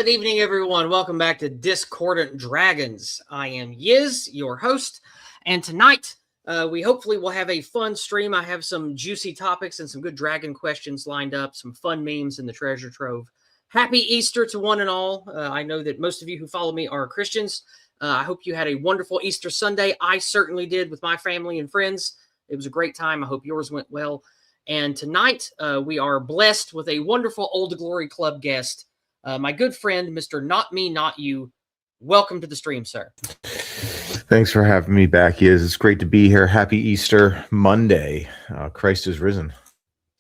Good evening, everyone. Welcome back to Discordant Dragons. I am Yiz, your host, and tonight we hopefully will have a fun stream. I have some juicy topics and some good dragon questions lined up, some fun memes in the treasure trove. Happy Easter to one and all. I know that most of you who follow me are Christians. I hope you had a wonderful Easter Sunday. I certainly did with my family and friends. It was a great time. I hope yours went well. And tonight we are blessed with a wonderful Old Glory Club guest. My good friend, Mr. Not Me, Not You. Welcome to the stream, sir. Thanks for having me back, Yiz. It's great to be here. Happy Easter Monday. Christ is risen.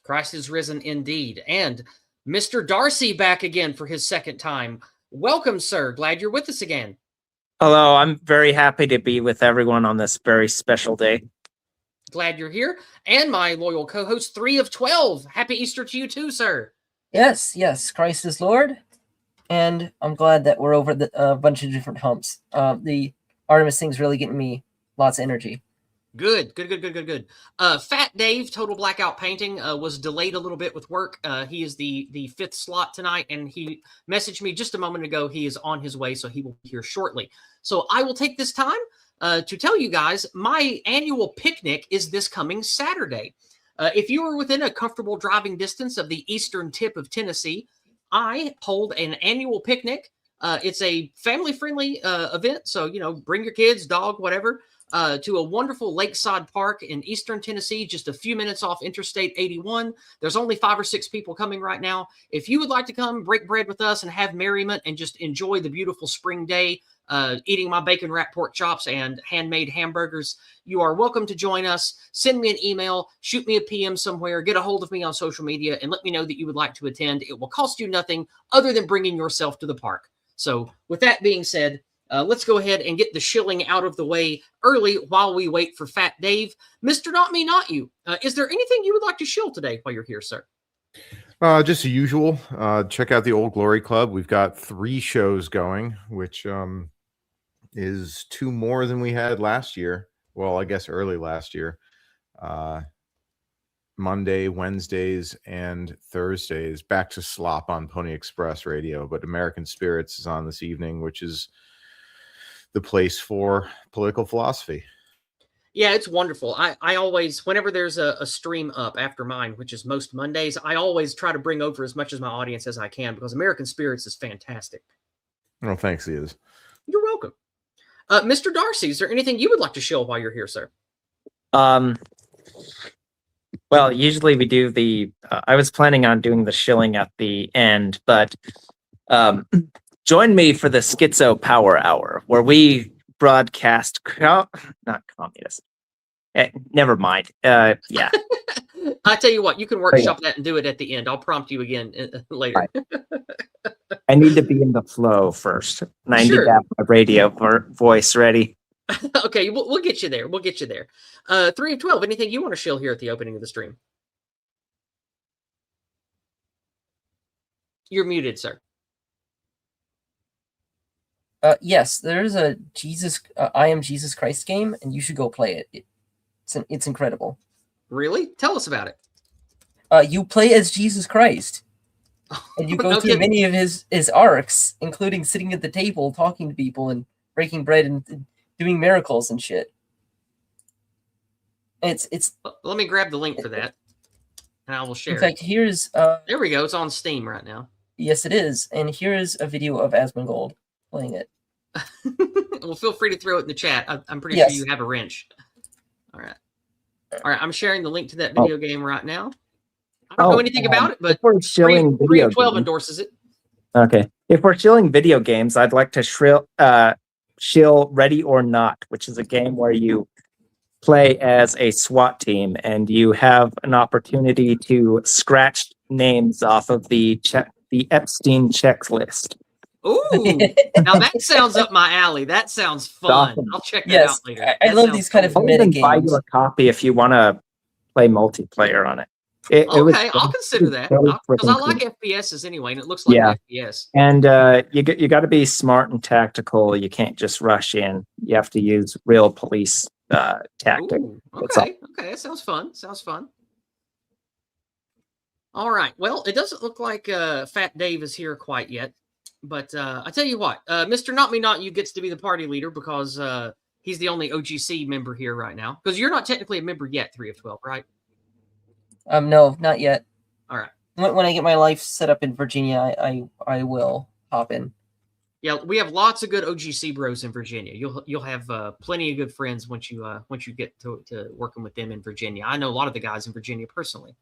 Christ is risen indeed. And Mr. Darcy back again for his second time. Welcome, sir. Glad you're with us again. Hello. I'm very happy to be with everyone on this very special day. Glad you're here. And my loyal co-host, 3 of 12. Happy Easter to you too, sir. Yes. Christ is Lord. And I'm glad that we're over a bunch of different humps. The Artemis thing's really getting me lots of energy. Good. Fat Dave, Total Blackout Painting, was delayed a little bit with work. He is the fifth slot tonight, and he messaged me just a moment ago. He is on his way, so he will be here shortly. So I will take this time to tell you guys my annual picnic is this coming Saturday. If you are within a comfortable driving distance of the eastern tip of Tennessee, I hold an annual picnic. It's a family-friendly event, so, bring your kids, dog, whatever, to a wonderful lakeside park in eastern Tennessee, just a few minutes off Interstate 81. There's only 5 or 6 people coming right now. If you would like to come break bread with us and have merriment and just enjoy the beautiful spring day, eating my bacon-wrapped pork chops and handmade hamburgers, you are welcome to join us. Send me an email, shoot me a PM somewhere, get a hold of me on social media, and let me know that you would like to attend. It will cost you nothing other than bringing yourself to the park. So with that being said, let's go ahead and get the shilling out of the way early while we wait for Fat Dave. Mr. Not Me, Not You, is there anything you would like to shill today while you're here, sir? Just the usual. Check out the Old Glory Club. We've got 3 shows going, which is 2 more than we had last year. Well, I guess early last year. Monday, Wednesdays, and Thursdays. Back to slop on Pony Express Radio, but American Spirits is on this evening, which is the place for political philosophy. Yeah, it's wonderful. I always, whenever there's a stream up after mine, which is most Mondays, I always try to bring over as much of my audience as I can because American Spirits is fantastic. Oh, thanks, Yiz. You're welcome. Mr. Darcy, is there anything you would like to shill while you're here, sir? Well, usually we do the, I was planning on doing the shilling at the end, but join me for the Schizo Power Hour, where we broadcast, not communist. Never mind. Yeah. I tell you what, you can workshop that and do it at the end. I'll prompt you again later. Right. I need to be in the flow first. And I need to have my radio voice ready. Okay, we'll get you there. 3 of 12, anything you want to shill here at the opening of the stream? You're muted, sir. Yes, there's a I Am Jesus Christ game, and you should go play it. It's incredible. Really? Tell us about it. You play as Jesus Christ, and you go through many of his arcs, including sitting at the table, talking to people, and breaking bread, and doing miracles and shit. It's. Let me grab the link for that, and I will share. In fact, here's. There we go. It's on Steam right now. Yes, it is, and here's a video of Asmongold playing it. Well, feel free to throw it in the chat. I'm pretty sure you have a wrench. All right. I'm sharing the link to that video game right now. I don't know anything about it, but 3 of 12 endorses it. Okay. If we're shilling video games, I'd like to shill Ready or Not, which is a game where you play as a SWAT team and you have an opportunity to scratch names off of the Epstein checklist. Ooh, now that sounds up my alley. That sounds fun. Awesome. I'll check that out later. I love these kind of meta games. Buy you a copy if you want to play multiplayer on it. I'll consider that because I like FPSs anyway, and it looks like an FPS. And you got to be smart and tactical. You can't just rush in. You have to use real police tactic. Ooh, okay, that sounds fun. All right. Well, it doesn't look like Fat Dave is here quite yet. But I tell you what, Mr. Not Me Not You gets to be the party leader because he's the only OGC member here right now. Because you're not technically a member yet, 3 of 12, right? No, not yet. All right. When I get my life set up in Virginia, I will hop in. Yeah, we have lots of good OGC bros in Virginia. You'll have plenty of good friends once you get to working with them in Virginia. I know a lot of the guys in Virginia personally.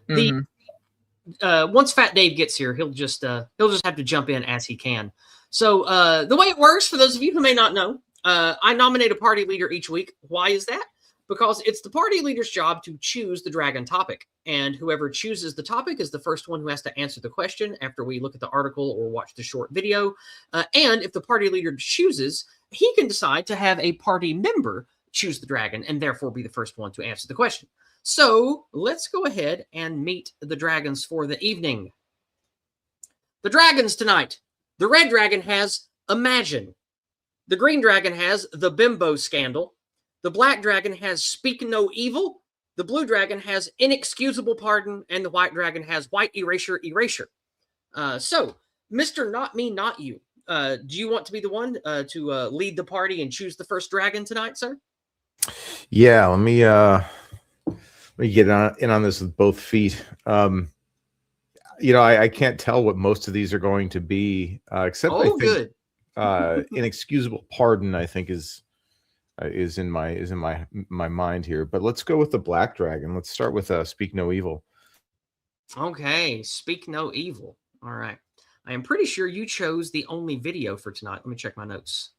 Mm-hmm. Once Fat Dave gets here, he'll just have to jump in as he can. So the way it works, for those of you who may not know, I nominate a party leader each week. Why is that? Because it's the party leader's job to choose the dragon topic. And whoever chooses the topic is the first one who has to answer the question after we look at the article or watch the short video. And if the party leader chooses, he can decide to have a party member choose the dragon and therefore be the first one to answer the question. So let's go ahead and meet the dragons for the evening. The dragons tonight. The red dragon has Imagine. The green dragon has The Bimbo Scandal. The black dragon has Speak No Evil. The blue dragon has Inexcusable Pardon. And the white dragon has White Erasure Erasure. So, Mr. Not Me, Not You. Do you want to be the one to lead the party and choose the first dragon tonight, sir? Yeah, let me get in on this with both feet. I can't tell what most of these are going to be, except I think good. Inexcusable Pardon, I think is in my mind here. But let's go with the black dragon. Let's start with Speak No Evil. Okay, Speak No Evil. All right. I am pretty sure you chose the only video for tonight. Let me check my notes.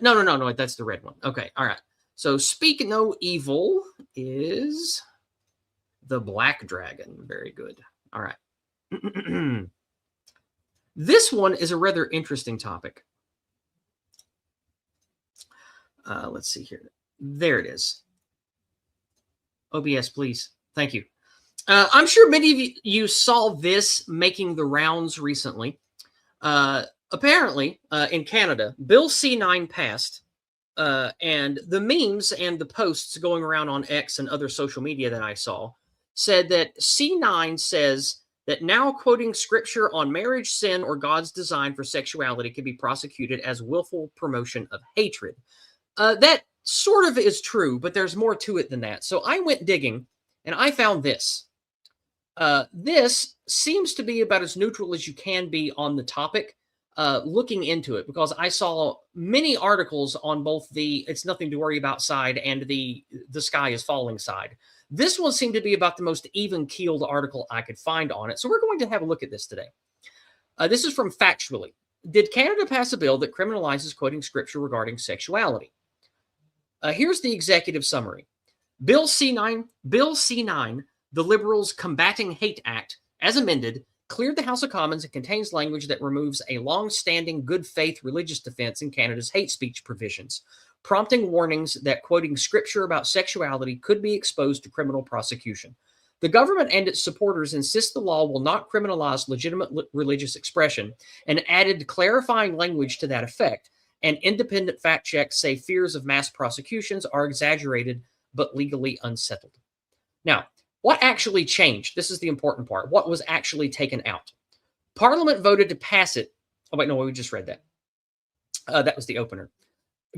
No. That's the red one. Okay. All right. So Speak No Evil is the black dragon. Very good. All right. This one is a rather interesting topic. Let's see here. There it is. OBS, please. Thank you. I'm sure many of you saw this making the rounds recently. Apparently, in Canada, Bill C9 passed, and the memes and the posts going around on X and other social media that I saw said that C9 says that now quoting scripture on marriage, sin, or God's design for sexuality can be prosecuted as willful promotion of hatred. That sort of is true, but there's more to it than that. So I went digging, and I found this. This seems to be about as neutral as you can be on the topic, looking into it, because I saw many articles on both the "it's nothing to worry about" side and the sky is falling side. This one seemed to be about the most even-keeled article I could find on it. So we're going to have a look at this today. This is from Factually. Did Canada pass a bill that criminalizes quoting scripture regarding sexuality? Here's the executive summary. Bill C9, the Liberals' Combating Hate Act, as amended, cleared the House of Commons and contains language that removes a long-standing good faith religious defense in Canada's hate speech provisions, prompting warnings that quoting scripture about sexuality could be exposed to criminal prosecution. The government and its supporters insist the law will not criminalize legitimate religious expression and added clarifying language to that effect, and independent fact checks say fears of mass prosecutions are exaggerated but legally unsettled. Now, what actually changed? This is the important part. What was actually taken out? Parliament voted to pass it. Oh, wait, no, we just read that. That was the opener.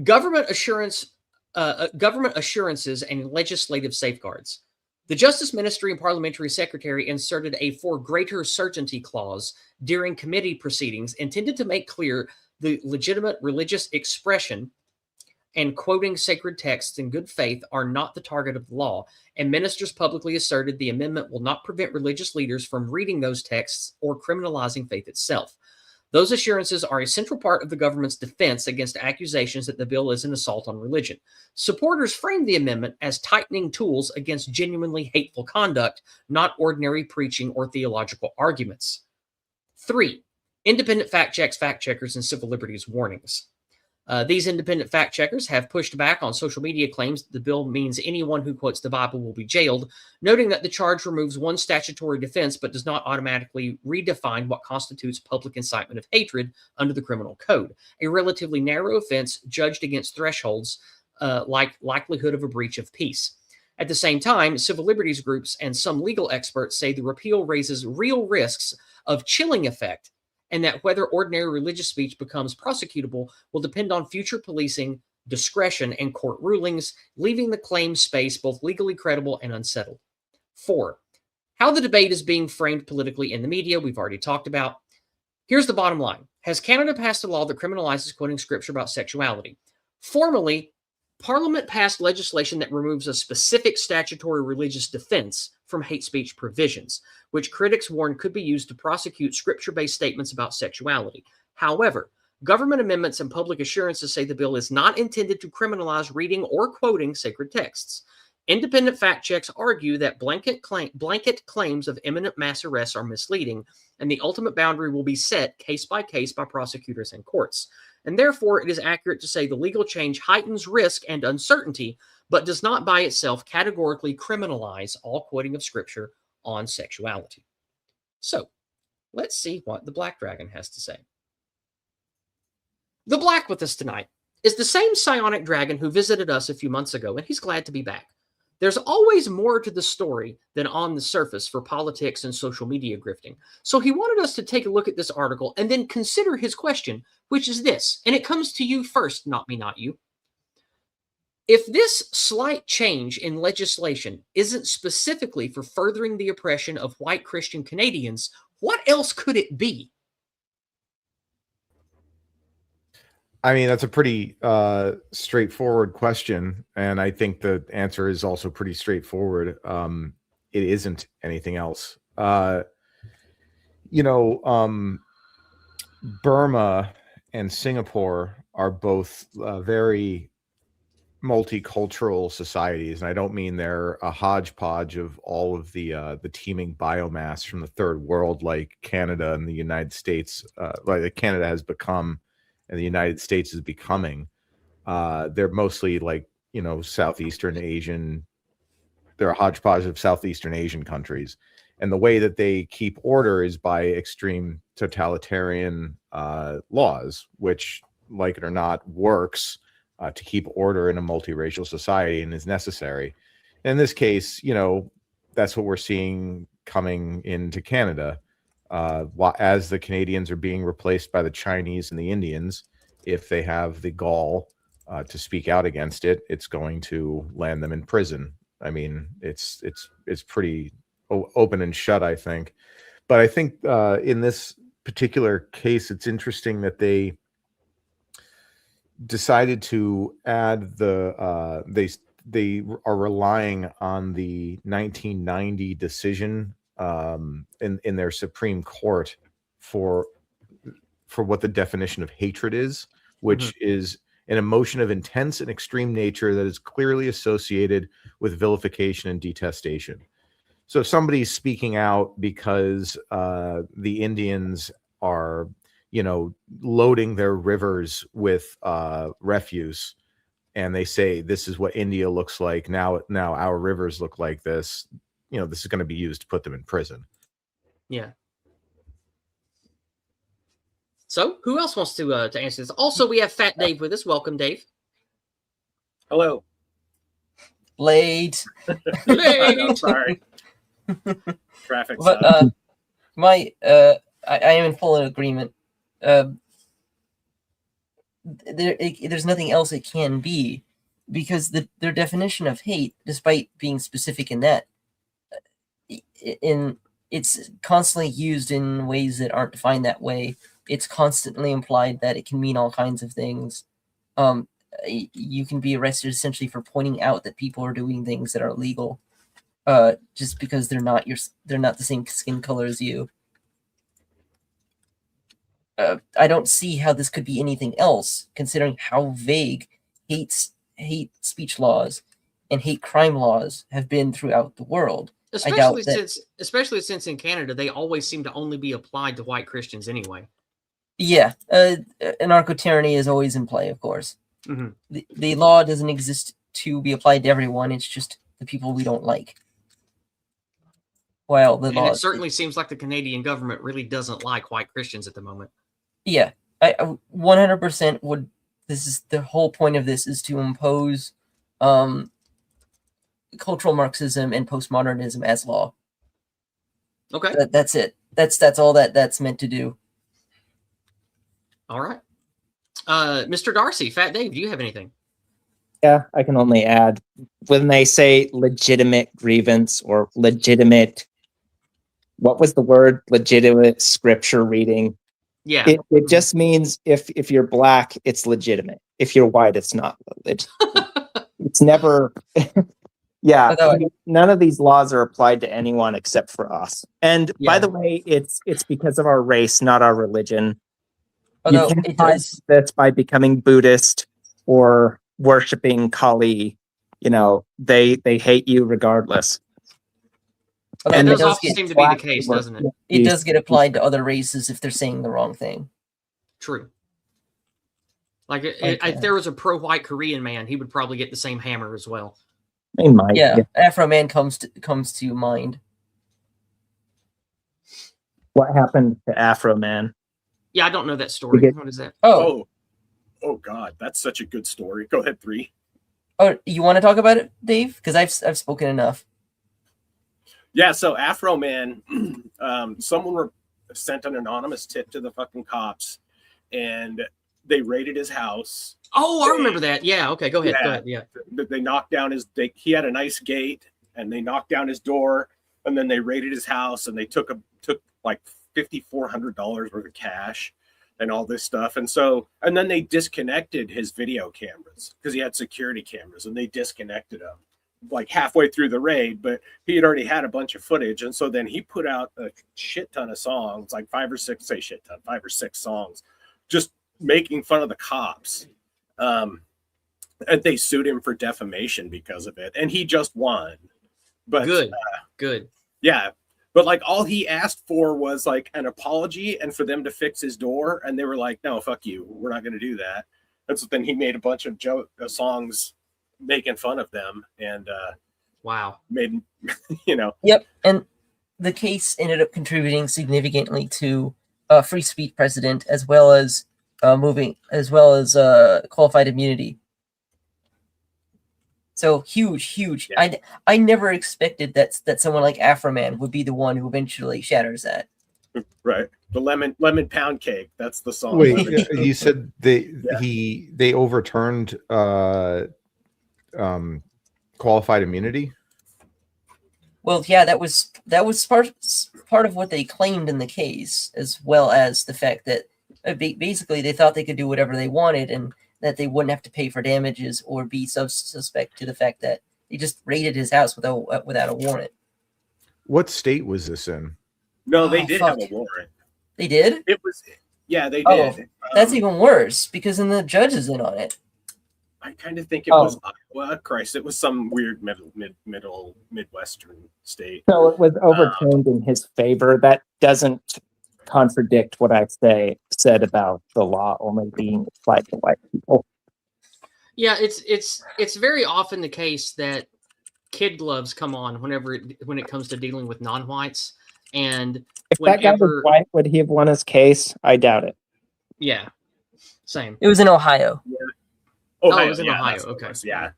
Government assurances and legislative safeguards. The Justice Ministry and Parliamentary Secretary inserted a "for greater certainty" clause during committee proceedings intended to make clear the legitimate religious expression and quoting sacred texts in good faith are not the target of the law, and ministers publicly asserted the amendment will not prevent religious leaders from reading those texts or criminalizing faith itself. Those assurances are a central part of the government's defense against accusations that the bill is an assault on religion. Supporters framed the amendment as tightening tools against genuinely hateful conduct, not ordinary preaching or theological arguments. 3. Independent fact checkers, and civil liberties warnings. These independent fact checkers have pushed back on social media claims that the bill means anyone who quotes the Bible will be jailed, noting that the charge removes one statutory defense but does not automatically redefine what constitutes public incitement of hatred under the criminal code, a relatively narrow offense judged against thresholds like likelihood of a breach of peace. At the same time, civil liberties groups and some legal experts say the repeal raises real risks of chilling effect and that whether ordinary religious speech becomes prosecutable will depend on future policing, discretion, and court rulings, leaving the claim space both legally credible and unsettled. 4. How the debate is being framed politically in the media, we've already talked about. Here's the bottom line. Has Canada passed a law that criminalizes quoting scripture about sexuality? Formally, Parliament passed legislation that removes a specific statutory religious defense from hate speech provisions, which critics warn could be used to prosecute scripture-based statements about sexuality. However, government amendments and public assurances say the bill is not intended to criminalize reading or quoting sacred texts. Independent fact checks argue that blanket claims of imminent mass arrests are misleading, and the ultimate boundary will be set case by prosecutors and courts. And therefore, it is accurate to say the legal change heightens risk and uncertainty, but does not by itself categorically criminalize all quoting of scripture on sexuality. So, let's see what the Black Dragon has to say. The Black with us tonight is the same psionic dragon who visited us a few months ago, and he's glad to be back. There's always more to the story than on the surface for politics and social media grifting. So he wanted us to take a look at this article and then consider his question, which is this, and it comes to you first, not me, not you. If this slight change in legislation isn't specifically for furthering the oppression of white Christian Canadians, what else could it be? I mean, that's a pretty straightforward question, and I think the answer is also pretty straightforward. It isn't anything else. Burma and Singapore are both very multicultural societies, and I don't mean they're a hodgepodge of all of the teeming biomass from the third world like Canada and the United States, like Canada has become and the United States is becoming. They're mostly like, Southeastern Asian. They're a hodgepodge of Southeastern Asian countries. And the way that they keep order is by extreme totalitarian laws, which, like it or not, works to keep order in a multiracial society and is necessary. In this case, that's what we're seeing coming into Canada. As the Canadians are being replaced by the Chinese and the Indians, if they have the gall to speak out against it, it's going to land them in prison. I mean, it's pretty open and shut, I think. But I think in this particular case, it's interesting that they decided to add they are relying on the 1990 decision in their Supreme Court for what the definition of hatred is, which is an emotion of intense and extreme nature that is clearly associated with vilification and detestation. So if somebody's speaking out because the Indians are, loading their rivers with refuse, and they say this is what India looks like now our rivers look like this, this is going to be used to put them in prison. Yeah. So, who else wants to answer this? Also, we have Fat Dave with us. Welcome, Dave. Hello. Late. I'm sorry. Traffic. But I am in full agreement. There's nothing else it can be, because their definition of hate, despite being specific in that, it's constantly used in ways that aren't defined that way. It's constantly implied that it can mean all kinds of things. You can be arrested essentially for pointing out that people are doing things that are illegal, just because they're not the same skin color as you. I don't see how this could be anything else, considering how vague hate speech laws and hate crime laws have been throughout the world. Especially since in Canada they always seem to only be applied to white Christians anyway. Yeah, anarcho-tyranny is always in play, of course. Mm-hmm. The law doesn't exist to be applied to everyone. It's just the people we don't like. Well, it certainly seems like the Canadian government really doesn't like white Christians at the moment. Yeah, I 100% would. This is the whole point of this, is to impose cultural Marxism and postmodernism as law. Okay, That's it. That's all that's meant to do. All right. Mr. Darcy, Fat Dave, do you have anything? Yeah, I can only add when they say legitimate grievance or legitimate, what was the word? Legitimate scripture reading. Yeah. It just means if you're black, it's legitimate. If you're white, it's not. It's never. Yeah, Although- none of these laws are applied to anyone except for us. And by Yeah. the way, it's because of our race, not our religion. Although You can't it hide does, this by becoming Buddhist or worshiping Kali. You know, they hate you regardless. although That it does does often get seem to be the case, doesn't it? it does get applied to other races if they're saying the wrong thing. True. Like, Like, if there was a pro-white Korean man, he would probably get the same hammer as well. They might. Yeah, Afro Man comes to mind. What happened to Afro Man? Yeah, I don't know that story. get- What is that? Oh, Oh God, that's such a good story. Go ahead, 3. oh, you want to talk about it, Dave? Because I've spoken enough. Yeah, so Afro Man, someone sent an anonymous tip to the fucking cops, and they raided his house. Oh, I remember that. Yeah. Okay. Go ahead. Go Yeah. ahead. Yeah. They knocked down he had a nice gate, and they knocked down his door, and then they raided his house, and they took like $5,400 worth of cash and all this stuff. And then they disconnected his video cameras because he had security cameras, and they disconnected them like halfway through the raid, but he had already had a bunch of footage. And so then he put out a shit ton of songs, like 5 or 6 songs, just making fun of the cops. And they sued him for defamation because of it. And he just won. But Good. Good. yeah. But like all he asked for was like an apology and for them to fix his door. And they were like, no, fuck you. We're not going to do that. And so then he made a bunch of songs making fun of them and Wow. made, you know. Yep, and the case ended up contributing significantly to free speech precedent as well as qualified immunity. So huge. Yeah. I never expected that someone like Afro Man would be the one who eventually shatters that. Right. The lemon pound cake. That's the song. Wait, Lemon- you said they Yeah. overturned qualified immunity? Well, yeah, that was part of what they claimed in the case, as well as the fact that basically they thought they could do whatever they wanted and that they wouldn't have to pay for damages or be suspect to the fact that they just raided his house without a warrant. What state was this in? No, they Oh, did fuck. have a warrant. They did? It was, yeah, they Oh, did. That's even worse because then the judge is in on it. I kind of think it was Iowa. Christ, it was some weird Midwestern state. So it was overturned in his favor. That doesn't contradict what I said about the law only being applied to white people. Yeah, it's very often the case that kid gloves come on when it comes to dealing with non-whites, and If that guy was whenever white, would he have won his case? I doubt it. yeah, same. It was in Ohio. Ohio, it was in Ohio, that's what it okay. was, yeah.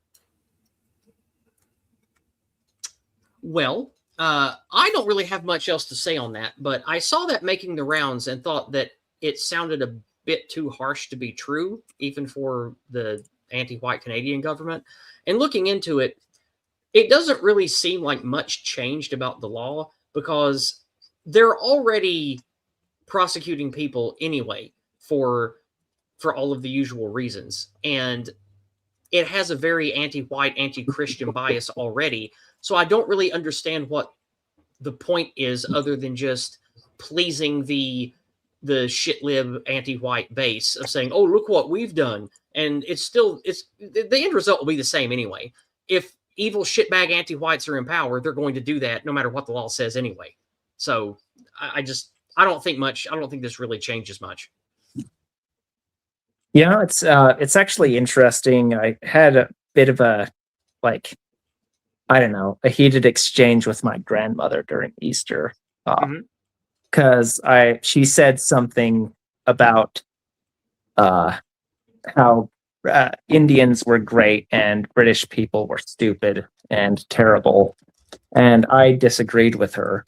Well, I don't really have much else to say on that, but I saw that making the rounds and thought that it sounded a bit too harsh to be true, even for the anti-white Canadian government. And looking into it, it doesn't really seem like much changed about the law because they're already prosecuting people anyway for all of the usual reasons. And it has a very anti-white, anti-Christian bias already. So I don't really understand what the point is other than just pleasing the shit-lib anti-white base of saying, oh, look what we've done. And the end result will be the same anyway. If evil shitbag anti-whites are in power, they're going to do that no matter what the law says anyway. So I don't think this really changes much. Yeah, it's actually interesting. I had a bit of a a heated exchange with my grandmother during Easter because she said something about how Indians were great and British people were stupid and terrible, and I disagreed with her.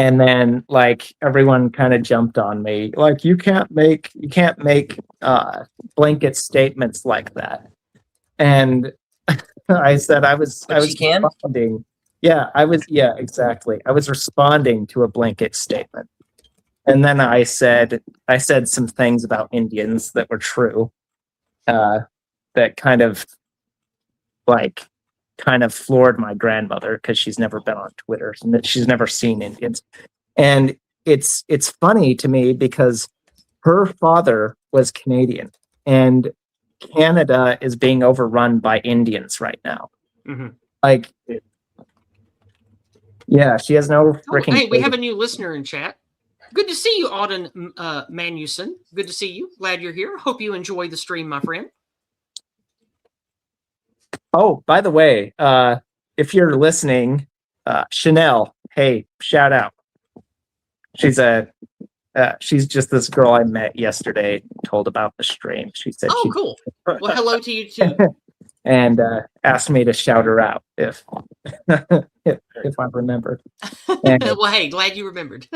And then like everyone kind of jumped on me, like you can't make blanket statements like that. And I said I was She can. responding. Yeah, exactly. I was responding to a blanket statement. And then I said some things about Indians that were true. That kind of floored my grandmother because she's never been on Twitter and she's never seen Indians. And it's funny to me because her father was Canadian and Canada is being overrun by Indians right now. Mm-hmm. Like, yeah, she has no freaking. Hey, we have a new listener in chat. Good to see you, Auden Manuson. Good to see you. Glad you're here. Hope you enjoy the stream, my friend. Oh, by the way, if you're listening, Chanel, hey, shout out. She's just this girl I met yesterday, told about the stream. She said, "Oh, cool. Well, hello to you too." And asked me to shout her out if if I remember. Well, hey, glad you remembered.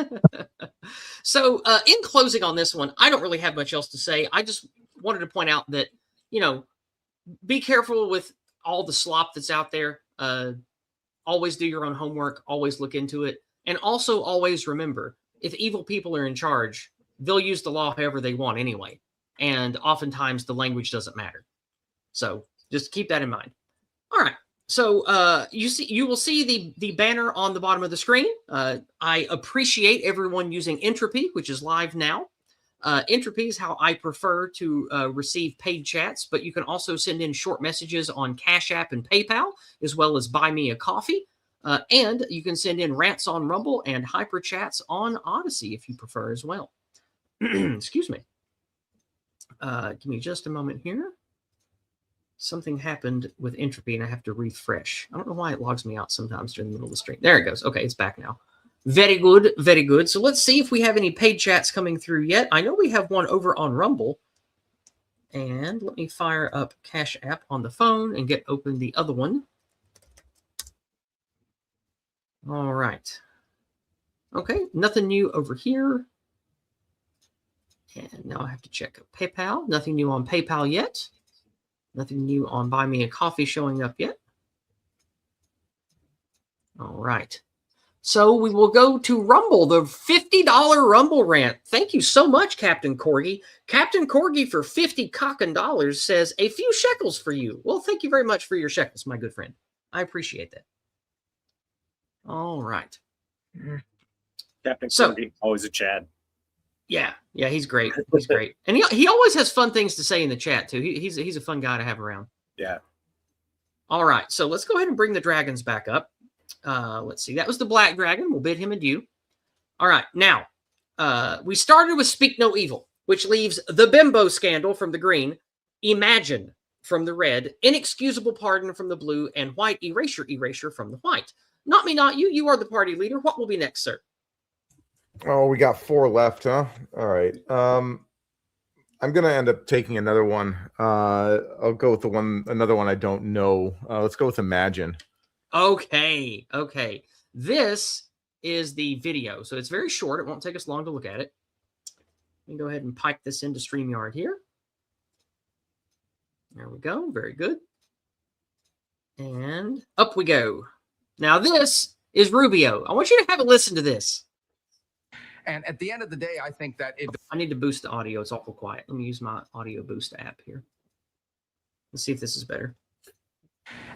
So, in closing on this one, I don't really have much else to say. I just wanted to point out that, be careful with all the slop that's out there. Always do your own homework. Always look into it. And also always remember, if evil people are in charge, they'll use the law however they want anyway. And oftentimes the language doesn't matter. So just keep that in mind. All right. So you will see the banner on the bottom of the screen. I appreciate everyone using Entropy, which is live now. Entropy is how I prefer to receive paid chats, but you can also send in short messages on Cash App and PayPal, as well as Buy Me a Coffee. And you can send in rants on Rumble and hyper chats on Odyssey if you prefer as well. Excuse me. Give me just a moment here. Something happened with Entropy and I have to refresh. I don't know why it logs me out sometimes during the middle of the stream. There it goes. Okay, it's back now. Very good. Very good. So let's see if we have any paid chats coming through yet. I know we have one over on Rumble. And let me fire up Cash App on the phone and get open the other one. All right. Okay, nothing new over here. And now I have to check PayPal. Nothing new on PayPal yet. Nothing new on Buy Me a Coffee showing up yet. All right. So we will go to Rumble, the $50 Rumble rant. Thank you so much, Captain Corgi. Captain Corgi for 50 cockin' dollars says, a few shekels for you. Well, thank you very much for your shekels, my good friend. I appreciate that. All right. Captain Corgi, always a Chad. Yeah, he's great. He's great. And he always has fun things to say in the chat, too. He's a fun guy to have around. Yeah. All right, so let's go ahead and bring the dragons back up. Let's see. That was the black dragon. We'll bid him adieu. All right, now, we started with Speak No Evil, which leaves the Bimbo Scandal from the green, Imagine from the red, Inexcusable Pardon from the blue, and White Erasure from the white. Not me, not you. You are the party leader. What will be next, sir? Oh, we got 4 left, huh? All right. I'm gonna end up taking another one. I'll go with another one I don't know. Let's go with Imagine. Okay. This is the video, so it's very short. It won't take us long to look at it. Let me go ahead and pipe this into StreamYard here. There we go. Very good. And up we go. Now this is Rubio. I want you to have a listen to this. And at the end of the day, I think that I need to boost the audio. It's awful quiet. Let me use my audio boost app here. Let's see if this is better.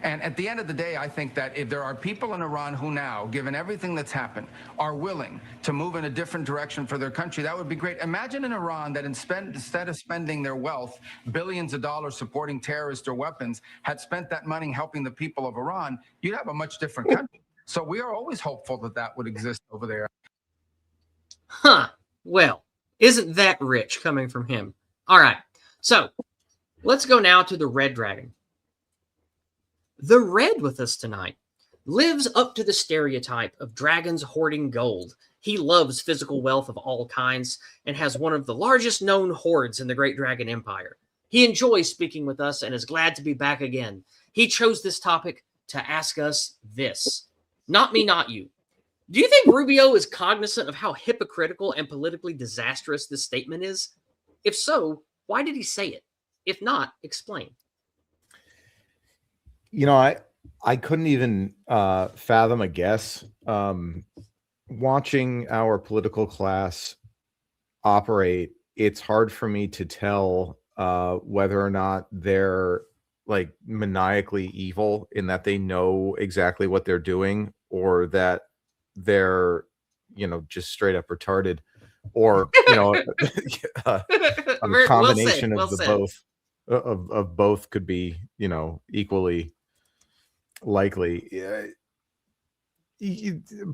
And at the end of the day, I think that if there are people in Iran who now, given everything that's happened, are willing to move in a different direction for their country, that would be great. Imagine in Iran that instead of spending their wealth, billions of dollars supporting terrorists or weapons, had spent that money helping the people of Iran, you'd have a much different country. So we are always hopeful that that would exist over there. Huh. Well, isn't that rich coming from him? All right. So let's go now to the red dragon. The red with us tonight lives up to the stereotype of dragons hoarding gold. He loves physical wealth of all kinds and has one of the largest known hoards in the Great Dragon Empire. He enjoys speaking with us and is glad to be back again. He chose this topic to ask us this. Not me, not you. Do you think Rubio is cognizant of how hypocritical and politically disastrous this statement is? If so, why did he say it? If not, explain. You know, I couldn't even fathom a guess. Watching our political class operate, it's hard for me to tell whether or not they're like maniacally evil in that they know exactly what they're doing, or that they're, you know, just straight up retarded, or, you know, a Well combination said. Well of the said. both. Of both could be, you know, equally likely.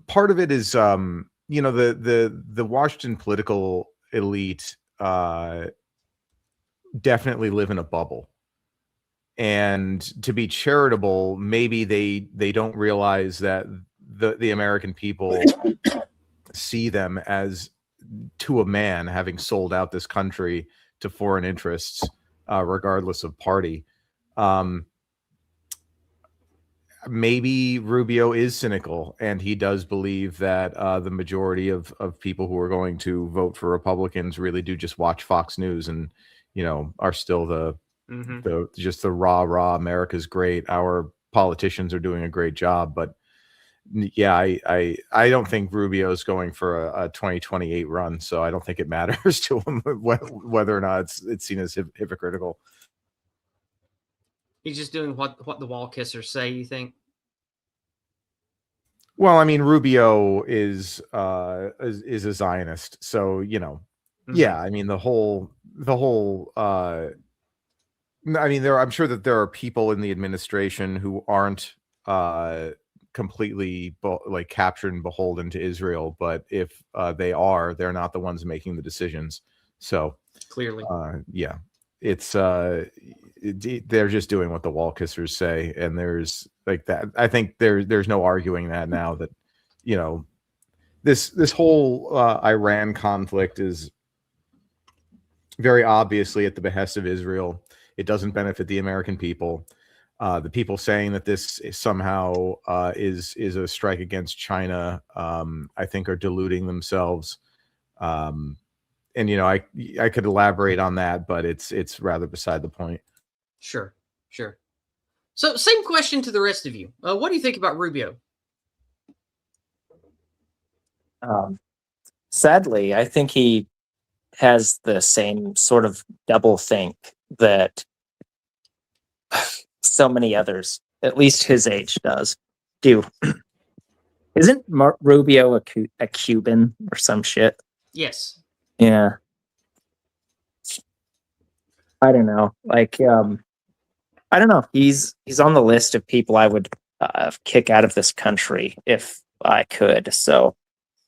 Part of it is, you know, the Washington political elite definitely live in a bubble, and to be charitable, maybe they don't realize that the American people see them as, to a man, having sold out this country to foreign interests, regardless of party. Maybe Rubio is cynical, and he does believe that the majority of people who are going to vote for Republicans really do just watch Fox News and, you know, are still the just the rah America's great, our politicians are doing a great job. But yeah, I don't think Rubio's going for a 2028 run, so I don't think it matters to him whether or not it's seen as hypocritical. He's just doing what the wall kissers say, you think? Well, I mean, Rubio is a Zionist, so, you know, yeah. I mean, the whole. I mean, I'm sure that there are people in the administration who aren't completely like captured and beholden to Israel, but if they are, they're not the ones making the decisions. So Clearly, yeah, it's they're just doing what the wall kissers say, and there's like that. I think there's no arguing that now, that, you know, this whole Iran conflict is very obviously at the behest of Israel. It doesn't benefit the American people. The people saying that this is somehow is a strike against China, I think, are deluding themselves. And, you know, I could elaborate on that, but it's rather beside the point. sure. So, same question to the rest of you. What do you think about Rubio? Sadly, I think he has the same sort of double think that so many others, at least his age, do. Isn't Rubio a Cuban or some shit? Yes. Yeah. I don't know. Like, I don't know. He's on the list of people I would kick out of this country if I could. So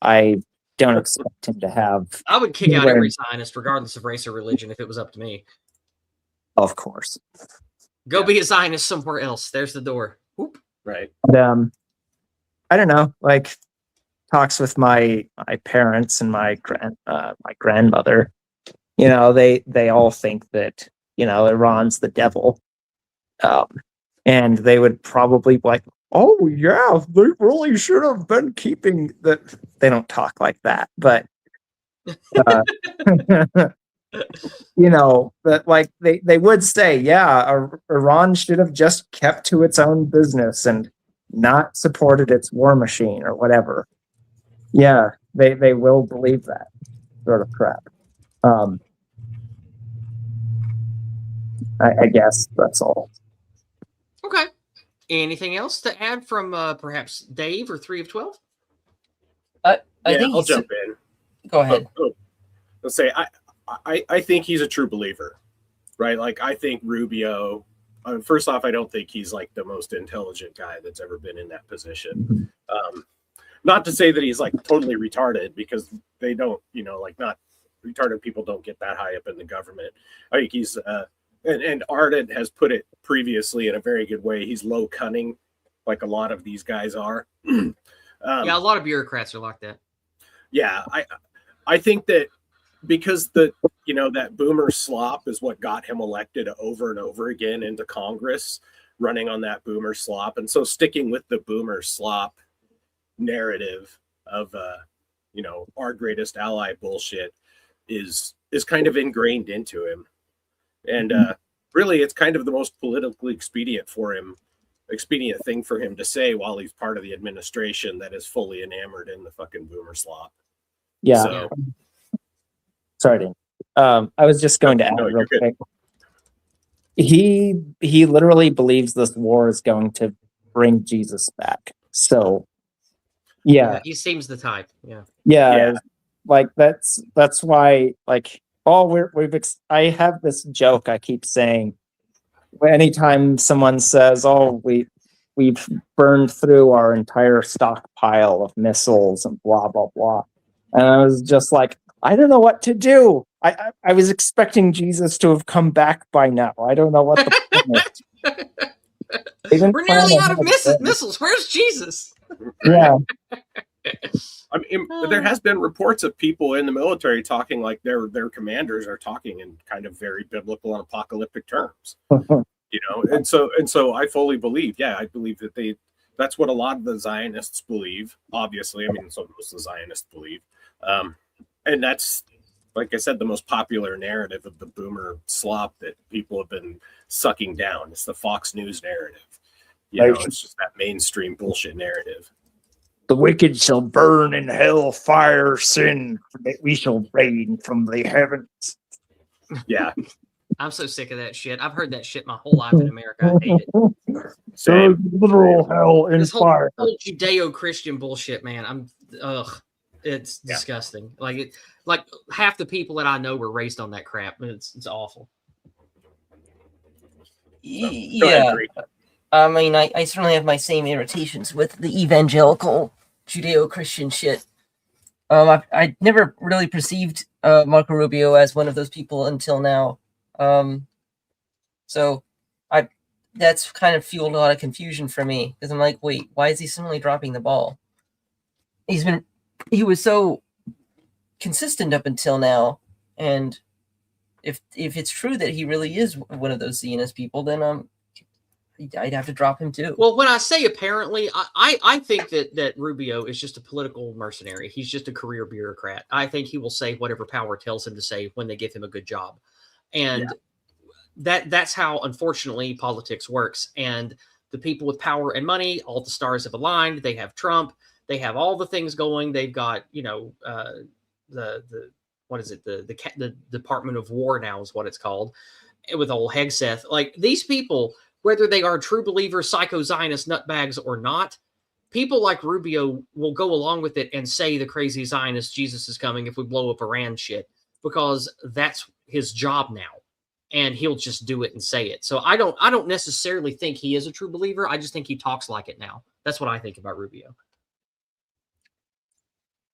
I don't expect him to have. I would kick out every Zionist, regardless of race or religion, if it was up to me. Of course. Go be a Zionist somewhere else. There's the door. Whoop. Right. But, I don't know. Like, talks with my parents and my grandmother. You know, they all think that, you know, Iran's the devil, and they would probably be like, "Oh yeah, they really should have been keeping that." They don't talk like that, but you know, but like they would say, "Yeah, Iran should have just kept to its own business and not supported its war machine or whatever." Yeah, they will believe that sort of crap. I guess that's all. Okay. Anything else to add from perhaps Dave or 3 of 12? I think I'll jump in. Go ahead. Let's say I think he's a true believer, right? Like, I think Rubio. First off, I don't think he's like the most intelligent guy that's ever been in that position. Not to say that he's like totally retarded, because they don't, you know, like, not retarded people don't get that high up in the government. I think he's and Ardent has put it previously in a very good way. He's low cunning, like a lot of these guys are. Yeah, a lot of bureaucrats are like that. Yeah, I think that because that boomer slop is what got him elected over and over again into Congress, running on that boomer slop. And so sticking with the boomer slop narrative of our greatest ally bullshit is kind of ingrained into him. And really, it's kind of the most politically expedient thing for him to say while he's part of the administration that is fully enamored in the fucking boomer slop. Yeah. So, Sorry. I was just going to add real you're good. quick. He literally believes this war is going to bring Jesus back. So, yeah. He seems the type. Yeah. Yeah. Like that's why, like, I have this joke I keep saying anytime someone says, "Oh, we've burned through our entire stockpile of missiles and blah blah blah," and I was just like, I don't know what to do. I was expecting Jesus to have come back by now. I don't know what the plan is. We're nearly out of missiles. Where's Jesus? Yeah. I mean, there has been reports of people in the military talking like their commanders are talking in kind of very biblical and apocalyptic terms, and so I fully believe. Yeah, I believe that that's what a lot of the Zionists believe. Obviously, I mean, so most of the Zionists believe, and that's, like I said, the most popular narrative of the boomer slop that people have been sucking down. It's the Fox News narrative. It's just that mainstream bullshit narrative. The wicked shall burn in hell fire sin, that we shall reign from the heavens. Yeah. I'm so sick of that shit. I've heard that shit my whole life in America. I hate it. Same. Literal hell in This fire. whole Judeo-Christian bullshit, man. It's disgusting. Like half the people that I know were raised on that crap. It's awful. Yeah. I mean, I certainly have my same irritations with the evangelical Judeo-Christian shit. I never really perceived Marco Rubio as one of those people until now. So that's kind of fueled a lot of confusion for me, because I'm like, wait, why is he suddenly dropping the ball? He was so consistent up until now, and if it's true that he really is one of those Zionist people, then I'd have to drop him too. Well, when I say apparently, I think that Rubio is just a political mercenary. He's just a career bureaucrat. I think he will say whatever power tells him to say when they give him a good job. And that's how, unfortunately, politics works. And the people with power and money, all the stars have aligned. They have Trump. They have all the things going. They've got, the what is it? The Department of War now is what it's called, with old Hegseth. Like, these people, whether they are true believers, psycho-Zionist nutbags or not, people like Rubio will go along with it and say the crazy Zionist Jesus is coming if we blow up Iran shit, because that's his job now. And he'll just do it and say it. So I don't necessarily think he is a true believer. I just think he talks like it now. That's what I think about Rubio.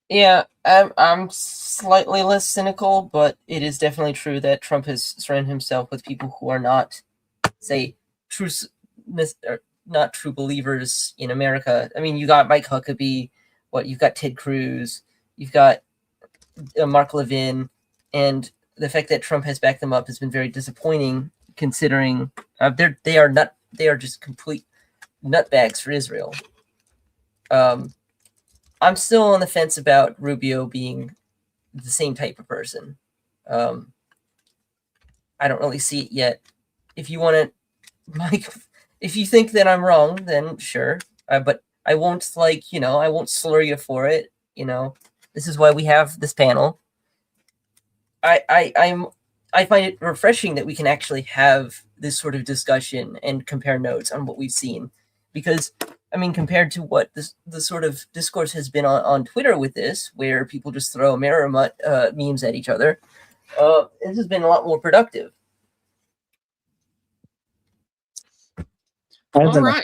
Yeah, I'm slightly less cynical, but it is definitely true that Trump has surrounded himself with people who are not, say, not true believers in America. I mean, you got Mike Huckabee, you've got Ted Cruz, you've got Mark Levin, and the fact that Trump has backed them up has been very disappointing, considering they are just complete nutbags for Israel. I'm still on the fence about Rubio being the same type of person. I don't really see it yet. If you want to, Mike, if you think that I'm wrong, then sure. But I won't I won't slur you for it. This is why we have this panel. I find it refreshing that we can actually have this sort of discussion and compare notes on what we've seen, because I mean, compared to what the sort of discourse has been on Twitter with this, where people just throw mirror memes at each other, this has been a lot more productive. All right.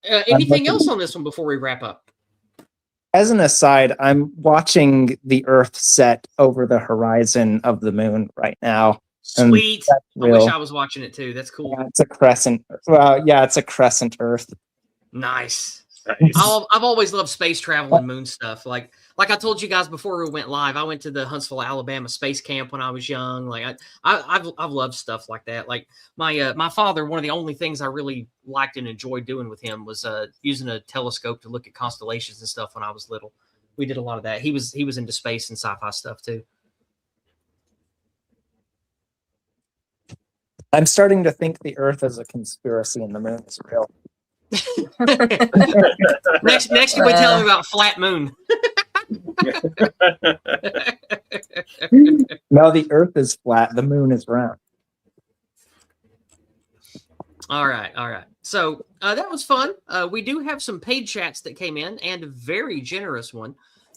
Anything else on this one before we wrap up? As an aside, I'm watching the Earth set over the horizon of the moon right now. Sweet. I wish I was watching it too. That's cool. Yeah, it's a crescent. Well, yeah, it's a crescent Earth. Nice. I've always loved space travel and moon stuff. Like I told you guys before we went live, I went to the Huntsville, Alabama space camp when I was young. Like I've loved stuff like that. Like my father, one of the only things I really liked and enjoyed doing with him was using a telescope to look at constellations and stuff when I was little. we did a lot of that. He was into space and sci-fi stuff too. I'm starting to think the Earth is a conspiracy and the moon is real. Next you would tell him about flat moon. No, the Earth is flat. The moon is round. All right. So that was fun. We do have some paid chats that came in, and a very generous one.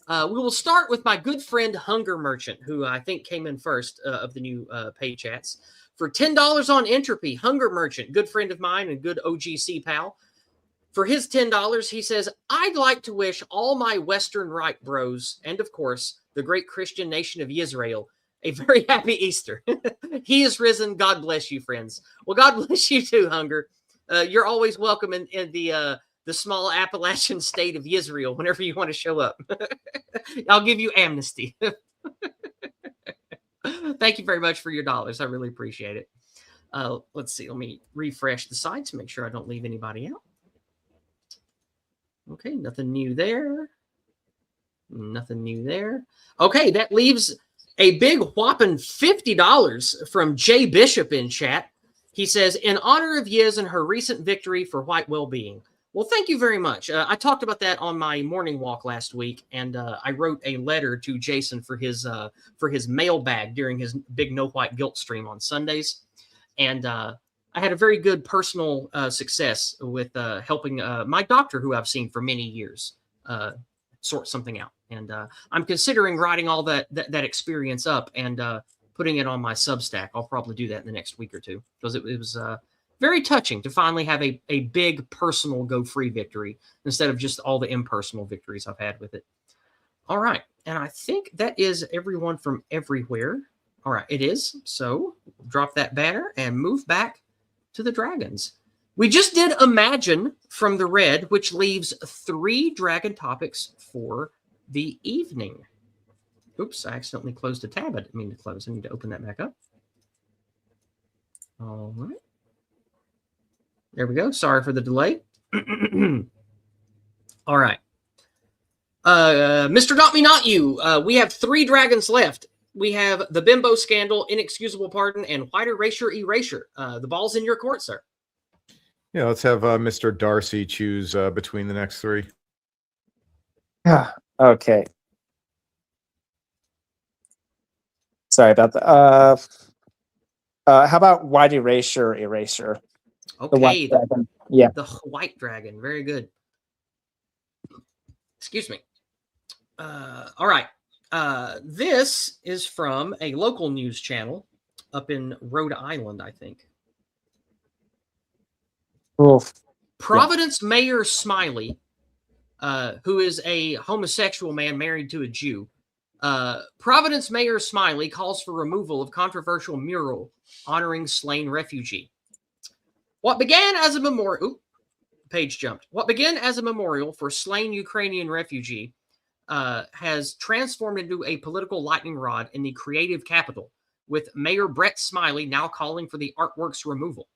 We will start with my good friend Hunger Merchant, who I think came in first of the new paid chats. For $10 on Entropy, Hunger Merchant, good friend of mine and good OGC pal. For his $10, he says, I'd like to wish all my Western right bros, and of course, the great Christian nation of Israel, a very happy Easter. He is risen. God bless you, friends. Well, God bless you too, Hunger. You're always welcome in the small Appalachian state of Israel whenever you want to show up. I'll give you amnesty. Thank you very much for your dollars. I really appreciate it. Let's see. Let me refresh the site to make sure I don't leave anybody out. Okay, nothing new there. Nothing new there. Okay, that leaves a big whopping $50 from Jay Bishop in chat. He says, in honor of Yiz and her recent victory for white well-being. Well, thank you very much. I talked about that on my morning walk last week, and I wrote a letter to Jason for his mailbag during his big No White Guilt stream on Sundays. And I had a very good personal success with helping my doctor, who I've seen for many years, sort something out. And I'm considering writing all that experience up and putting it on my Substack. I'll probably do that in the next week or two, because it was very touching to finally have a big personal go free victory instead of just all the impersonal victories I've had with it. All right. And I think that is everyone from everywhere. All right. It is. So drop that banner and move back to the dragons. We just did Imagine from the red, which leaves 3 dragon topics for the evening. Oops, I accidentally closed a tab I didn't mean to close. I need to open that back up. All right. There we go. Sorry for the delay. All right. Mr. Not Me Not You, we have 3 dragons left. We have the Bimbo Scandal, Inexcusable Pardon, and White Erasure. The ball's in your court, sir. Yeah, let's have Mr. Darcy choose between the next 3. Okay. Sorry about that. How about White Erasure? Okay. The white dragon. Yeah. The white dragon. Very good. Excuse me. All right. This is from a local news channel up in Rhode Island, I think. Oof. Providence Mayor Smiley, who is a homosexual man married to a Jew. Providence Mayor Smiley calls for removal of controversial mural honoring slain refugee. What began as a memorial, page jumped. What began as a memorial for slain Ukrainian refugee has transformed into a political lightning rod in the creative capital, with Mayor Brett Smiley now calling for the artwork's removal.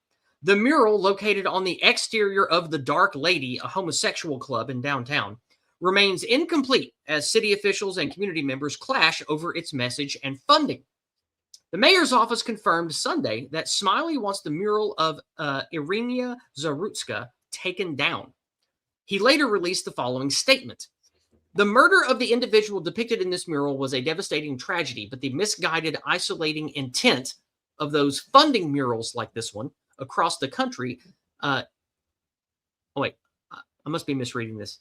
The mural, located on the exterior of the Dark Lady, a homosexual club in downtown, remains incomplete as city officials and community members clash over its message and funding. The mayor's office confirmed Sunday that Smiley wants the mural of Irina Zarutska taken down. He later released the following statement. The murder of the individual depicted in this mural was a devastating tragedy, but the misguided, isolating intent of those funding murals like this one across the country. I must be misreading this.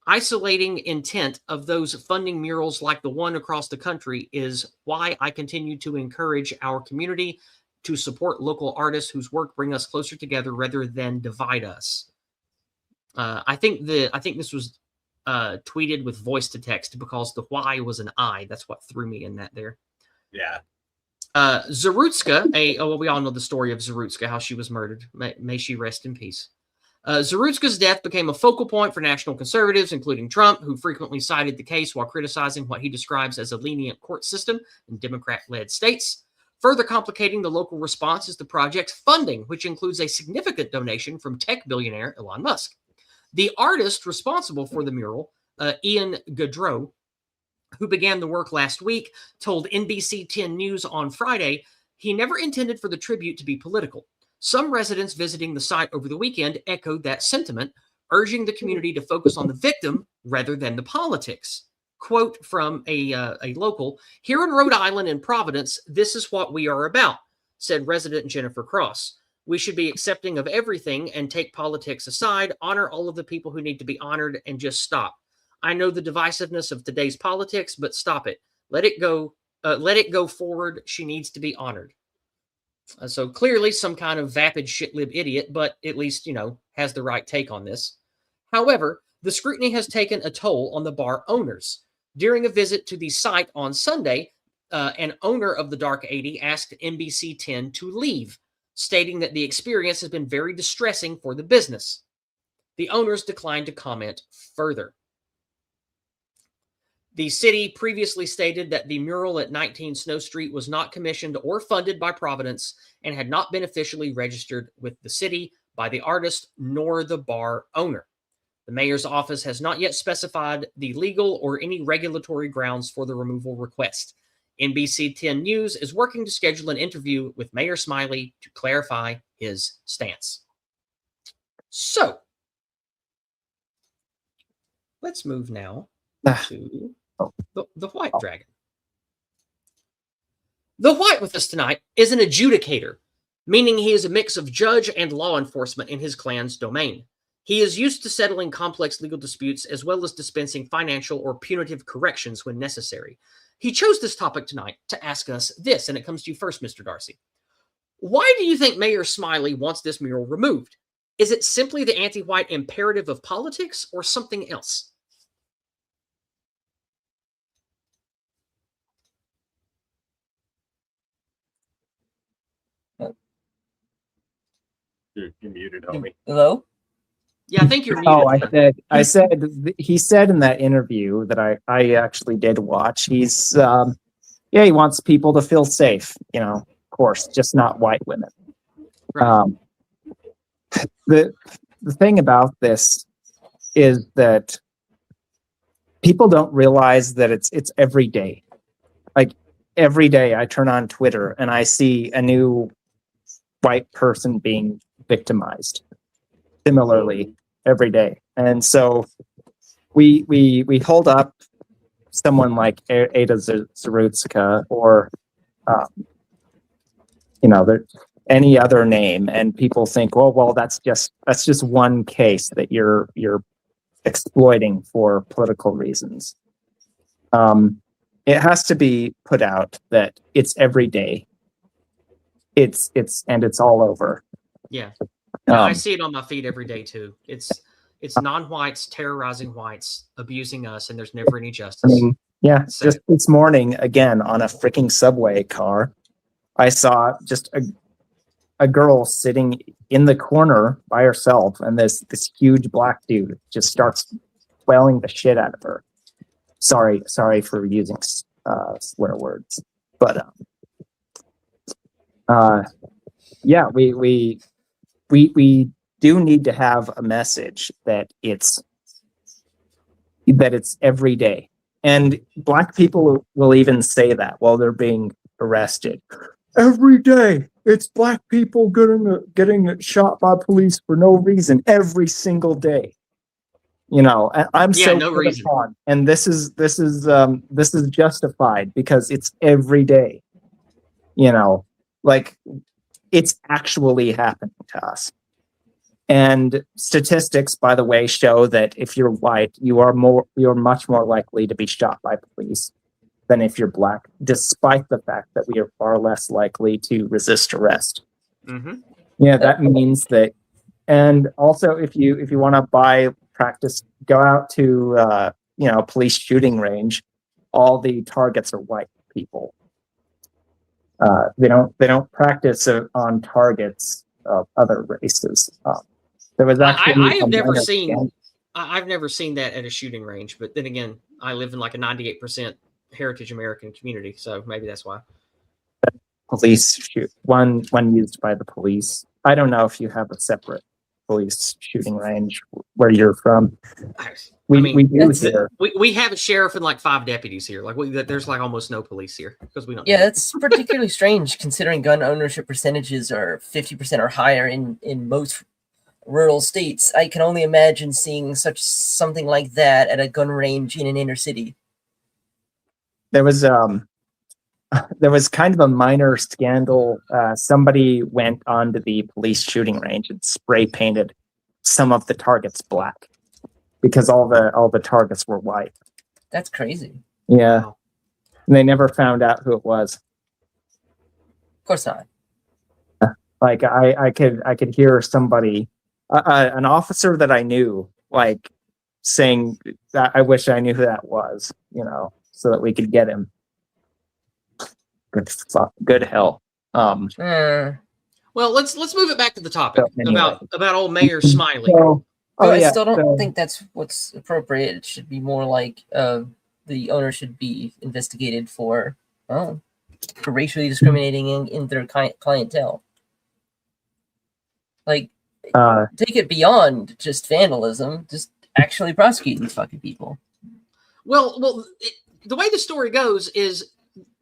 Isolating intent of those funding murals like the one across the country is why I continue to encourage our community to support local artists whose work bring us closer together rather than divide us. I think this was tweeted with voice to text because the Y was an I. That's what threw me in that there. Yeah. Zarutska, we all know the story of Zarutska, how she was murdered. May she rest in peace. Zarutska's death became a focal point for national conservatives, including Trump, who frequently cited the case while criticizing what he describes as a lenient court system in Democrat-led states. Further complicating the local response is the project's funding, which includes a significant donation from tech billionaire Elon Musk. The artist responsible for the mural, Ian Gaudreau, who began the work last week, told NBC 10 News on Friday he never intended for the tribute to be political. Some residents visiting the site over the weekend echoed that sentiment, urging the community to focus on the victim rather than the politics. Quote from a local, "Here in Rhode Island and Providence, this is what we are about," said resident Jennifer Cross. "We should be accepting of everything and take politics aside, honor all of the people who need to be honored, and just stop. I know the divisiveness of today's politics, but stop it. Let it go. Let it go forward. She needs to be honored." So clearly some kind of vapid shitlib idiot, but at least, has the right take on this. However, the scrutiny has taken a toll on the bar owners. During a visit to the site on Sunday, an owner of the Dark 80 asked NBC 10 to leave, stating that the experience has been very distressing for the business. The owners declined to comment further. The city previously stated that the mural at 19 Snow Street was not commissioned or funded by Providence and had not been officially registered with the city by the artist nor the bar owner. The mayor's office has not yet specified the legal or any regulatory grounds for the removal request. NBC 10 News is working to schedule an interview with Mayor Smiley to clarify his stance. So, let's move now to the white dragon. The white with us tonight is an adjudicator, meaning he is a mix of judge and law enforcement in his clan's domain. He is used to settling complex legal disputes as well as dispensing financial or punitive corrections when necessary. He chose this topic tonight to ask us this, and it comes to you first, Mr. Darcy. Why do you think Mayor Smiley wants this mural removed? Is it simply the anti-white imperative of politics or something else? You're muted, homie. Hello? Yeah, I think you're muted. He said in that interview that I actually did watch, he wants people to feel safe, of course, just not white women. Right. The thing about this is that people don't realize that it's every day. Like every day I turn on Twitter and I see a new white person being victimized similarly every day. And so we hold up someone like Ada Zarutska or any other name, and people think, well, that's just one case that you're exploiting for political reasons. It has to be put out that it's every day. It's all over. Yeah. I see it on my feed every day too. It's non-whites terrorizing whites, abusing us, and there's never any justice. Just this morning, again, on a freaking subway car, I saw just a girl sitting in the corner by herself, and this huge black dude just starts wailing the shit out of her. Sorry for using swear words, but we do need to have a message that it's every day. And black people will even say that while they're being arrested. Every day, it's black people getting shot by police for no reason every single day. I'm no reason. And this is justified because it's every day. It's actually happening to us. And statistics, by the way, show that if you're white, you're much more likely to be shot by police than if you're black, despite the fact that we are far less likely to resist arrest. Mm-hmm. Yeah, that means that. And also, if you want to practice, go out to a police shooting range. All the targets are white people. They don't practice on targets of other races. There was actually I've never seen that at a shooting range, but then again, I live in like a 98% heritage American community, so maybe that's why. Police shoot one used by the police. I don't know if you have a separate police shooting range where you're from. I We mean, do here. we have a sheriff and like 5 deputies here. Like there's like almost no police here because we don't. Yeah, that's particularly strange considering gun ownership percentages are 50% or higher in most rural states. I can only imagine seeing something like that at a gun range in an inner city. There was kind of a minor scandal. Somebody went onto the police shooting range and spray painted some of the targets black because all the targets were white. That's crazy. Yeah, Wow. and they never found out who it was. Of course not. Like I could hear somebody, an officer that I knew, like saying that I wish I knew who that was, so that we could get him. Good hell. Well, let's move it back to the topic So anyway. about old Mayor Smiley. So, I still don't think that's what's appropriate. It should be more like the owner should be investigated for racially discriminating in their clientele. Like, take it beyond just vandalism. Just actually prosecute these fucking people. Well, the way the story goes is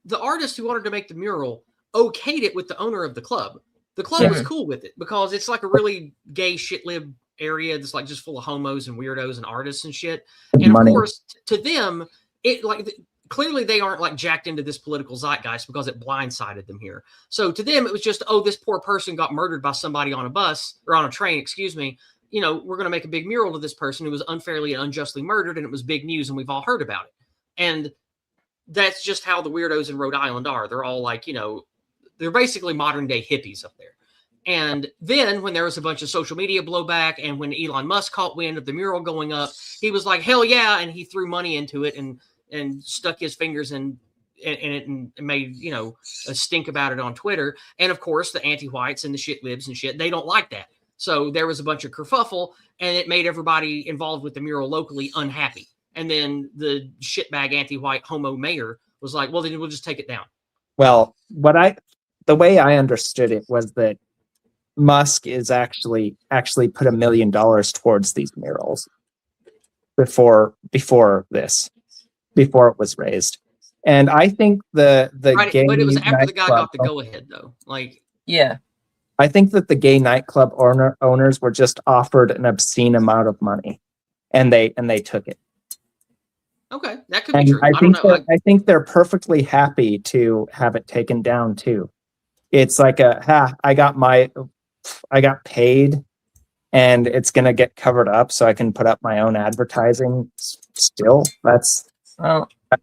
the artist who wanted to make the mural okayed it with the owner of the club. The club was cool with it because it's like a really gay shitlib area that's like just full of homos and weirdos and artists and shit. And Money. Of course, to them, it like clearly they aren't like jacked into this political zeitgeist because it blindsided them here. So to them, it was just, oh, this poor person got murdered by somebody on a bus or on a train, excuse me. We're going to make a big mural to this person who was unfairly and unjustly murdered, and it was big news, and we've all heard about it. And that's just how the weirdos in Rhode Island are. They're all like, they're basically modern day hippies up there. And then when there was a bunch of social media blowback and when Elon Musk caught wind of the mural going up, he was like, hell yeah. And he threw money into it and stuck his fingers in it and made, a stink about it on Twitter. And of course, the anti-whites and the shit libs and shit, they don't like that. So there was a bunch of kerfuffle and it made everybody involved with the mural locally unhappy. And then the shitbag anti-white homo mayor was like, well, then we'll just take it down. Well, the way I understood it was that Musk is actually put $1 million towards these murals before it was raised. And I think the right, gay but it was after the guy nightclub- got the go ahead though. Like, Yeah. I think that the gay nightclub owners were just offered an obscene amount of money and they took it. okay, that could be And true. I think they're perfectly happy to have it taken down too. It's like I got paid and it's going to get covered up so I can put up my own advertising still. That's, Well, I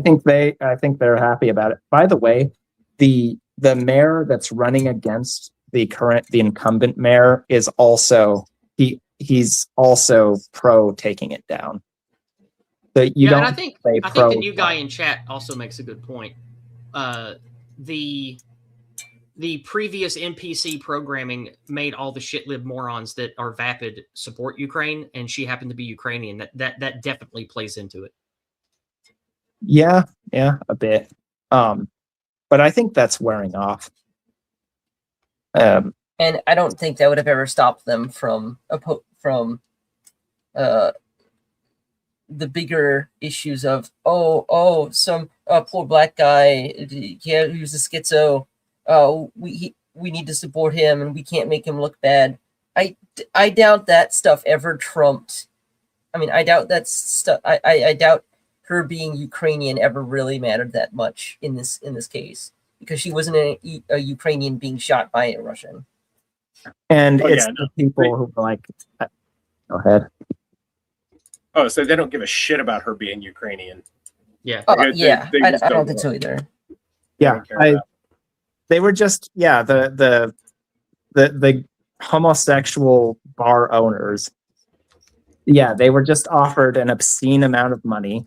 think they're happy about it. By the way, the mayor that's running against the incumbent mayor is also, he's also pro taking it down. So you don't and I think the new guy in chat also makes a good point. The previous NPC programming made all the shitlib morons that are vapid support Ukraine, and she happened to be Ukrainian. That definitely plays into it. Yeah, a bit. But I think that's wearing off. and I don't think that would have ever stopped them from the bigger issues of some poor black guy, yeah, he was a schizo. We need to support him and we can't make him look bad. I doubt that stuff ever trumped. I mean, I doubt that stuff. I doubt her being Ukrainian ever really mattered that much in this case because she wasn't a Ukrainian being shot by a Russian. And the people who are like, go ahead. Oh, so they don't give a shit about her being Ukrainian. Yeah. They I just don't think so either. Yeah, they were just the homosexual bar owners. Yeah, they were just offered an obscene amount of money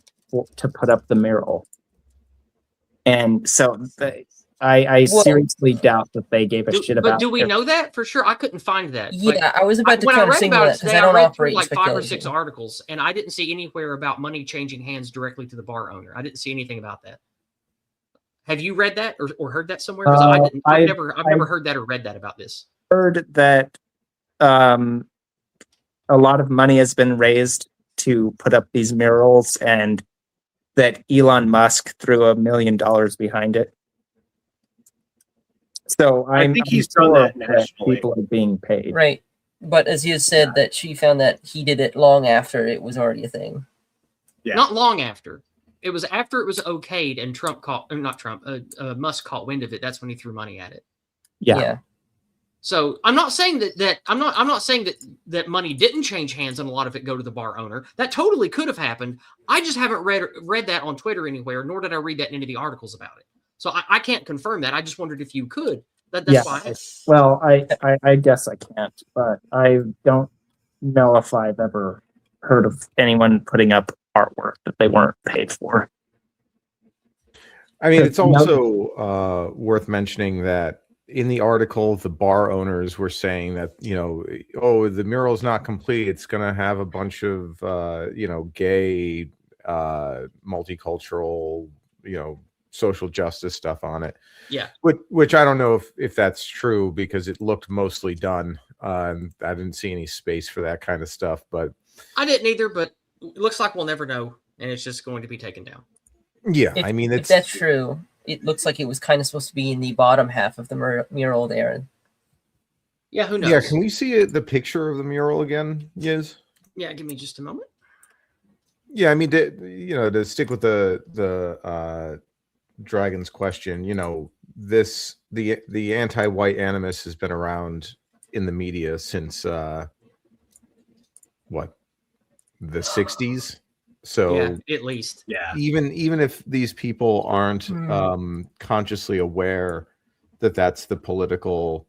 to put up the mural, and so I seriously doubt that they gave a shit about. But do we know that for sure? I couldn't find that. Yeah, I was about to when I read about it because today, I don't read through operate like 5 or 6 speculation. articles, and I didn't see anywhere about money changing hands directly to the bar owner. I didn't see anything about that. Have you read that or heard that somewhere? Because I didn't. I've never heard that or read that about this. Heard that a lot of money has been raised to put up these murals, and that Elon Musk threw $1 million behind it. So I think he's done that nationally. people are being paid. Right. But as you said, that she found that he did it long after it was already a thing. Yeah. Not long after. It was after it was okayed and Trump caught, or not Trump, Musk caught wind of it. That's when he threw money at it. Yeah. So I'm not saying I'm not saying that money didn't change hands and a lot of it go to the bar owner. That totally could have happened. I just haven't read that on Twitter anywhere, nor did I read that in any of the articles about it. So I can't confirm that. I just wondered if you could. That's why. Well, I guess I can't, but I don't know if I've ever heard of anyone putting up artwork that they weren't paid for. I mean, it's also worth mentioning that in the article, the bar owners were saying that, oh, the mural's not complete. It's going to have a bunch of, gay, multicultural, social justice stuff on it. Yeah. Which I don't know if that's true, because it looked mostly done. I didn't see any space for that kind of stuff, but I didn't either, but it looks like we'll never know. And it's just going to be taken down. Yeah. If that's true, it looks like it was kind of supposed to be in the bottom half of the mural there. Yeah. Who knows? Yeah. Can we see the picture of the mural again? Yes. Yeah. Give me just a moment. Yeah. I mean, to stick with the Dragon's question, the anti-white animus has been around in the media since the 60s. So yeah, at least, yeah. Even if these people aren't consciously aware that that's the political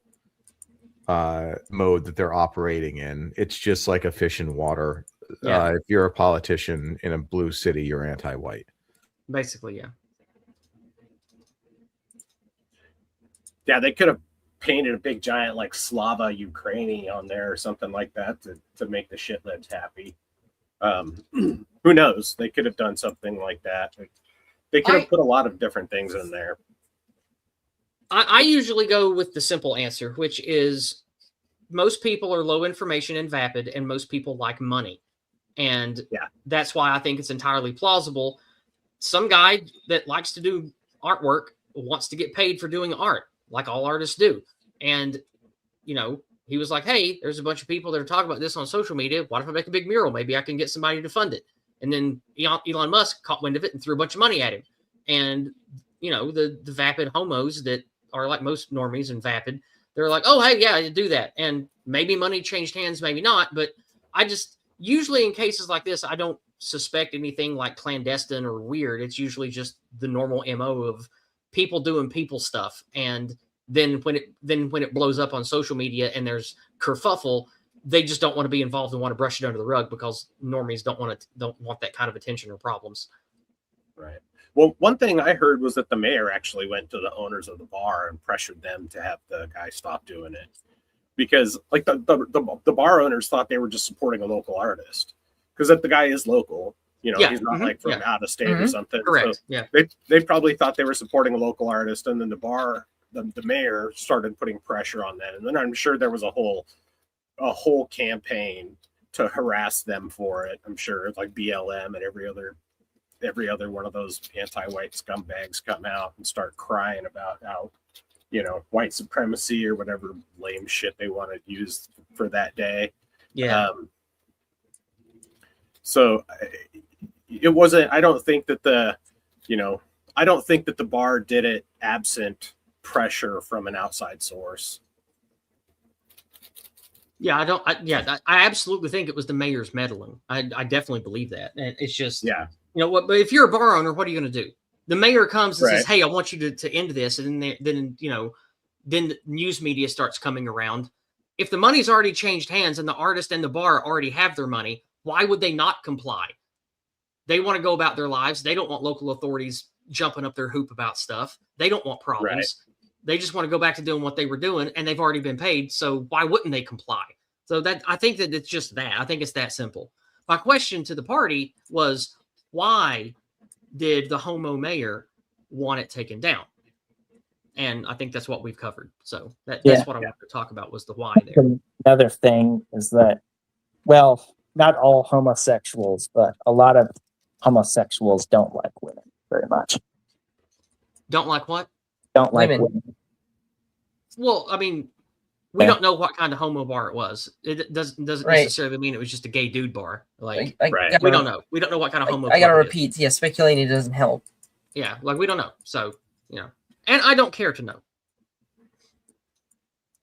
mode that they're operating in, it's just like a fish in water. Yeah. If you're a politician in a blue city, you're anti-white. Basically, yeah. Yeah, they could have painted a big giant like Slava Ukraini on there or something like that to make the shitlibs happy. Who knows? They could have done something like that. They could have put a lot of different things in there. I usually go with the simple answer, which is most people are low information and vapid, and most people like money. And that's why I think it's entirely plausible. Some guy that likes to do artwork wants to get paid for doing art, like all artists do. And, he was like, hey, there's a bunch of people that are talking about this on social media. What if I make a big mural? Maybe I can get somebody to fund it. And then Elon Musk caught wind of it and threw a bunch of money at him. And, the vapid homos that are like most normies and vapid, they're like, oh, hey, yeah, do that. And maybe money changed hands, maybe not. But usually in cases like this, I don't suspect anything like clandestine or weird. It's usually just the normal MO of people doing people stuff. And then when it blows up on social media and there's kerfuffle, they just don't want to be involved and want to brush it under the rug because normies don't want that kind of attention or problems. Right. Well, one thing I heard was that the mayor actually went to the owners of the bar and pressured them to have the guy stop doing it, because like the bar owners thought they were just supporting a local artist, because if the guy is local, he's not like from out of state or something. Correct. So yeah. They probably thought they were supporting a local artist, and then the mayor started putting pressure on them, and then I'm sure there was a whole campaign to harass them for it. I'm sure like BLM and every other one of those anti-white scumbags come out and start crying about how white supremacy or whatever lame shit they want to use for that day. Yeah. So it wasn't. I don't think that the bar did it absent pressure from an outside source. Yeah, I absolutely think it was the mayor's meddling. I definitly believe that. And it's just, but if you're a bar owner, what are you going to do? The mayor comes and says, hey, I want you to end this. And then the news media starts coming around. If the money's already changed hands and the artist and the bar already have their money, why would they not comply? They want to go about their lives. They don't want local authorities jumping up their hoop about stuff. They don't want problems. Right. They just want to go back to doing what they were doing, and they've already been paid. So why wouldn't they comply? So I think that it's just that. I think it's that simple. My question to the party was, why did the homo mayor want it taken down? And I think that's what we've covered. So that's Yeah. what I wanted to talk about was the why there. Another thing is that, well, not all homosexuals, but a lot of homosexuals don't like women very much. Don't like what? Don't like Women. women. We Yeah. don't know what kind of homo bar it was. It doesn't Right. necessarily mean it was just a gay dude bar. Like Right. we don't know. We don't know what kind of homo. I gotta club it is. repeat. Yeah, speculating doesn't help. Yeah, like we don't know. So, and I don't care to know.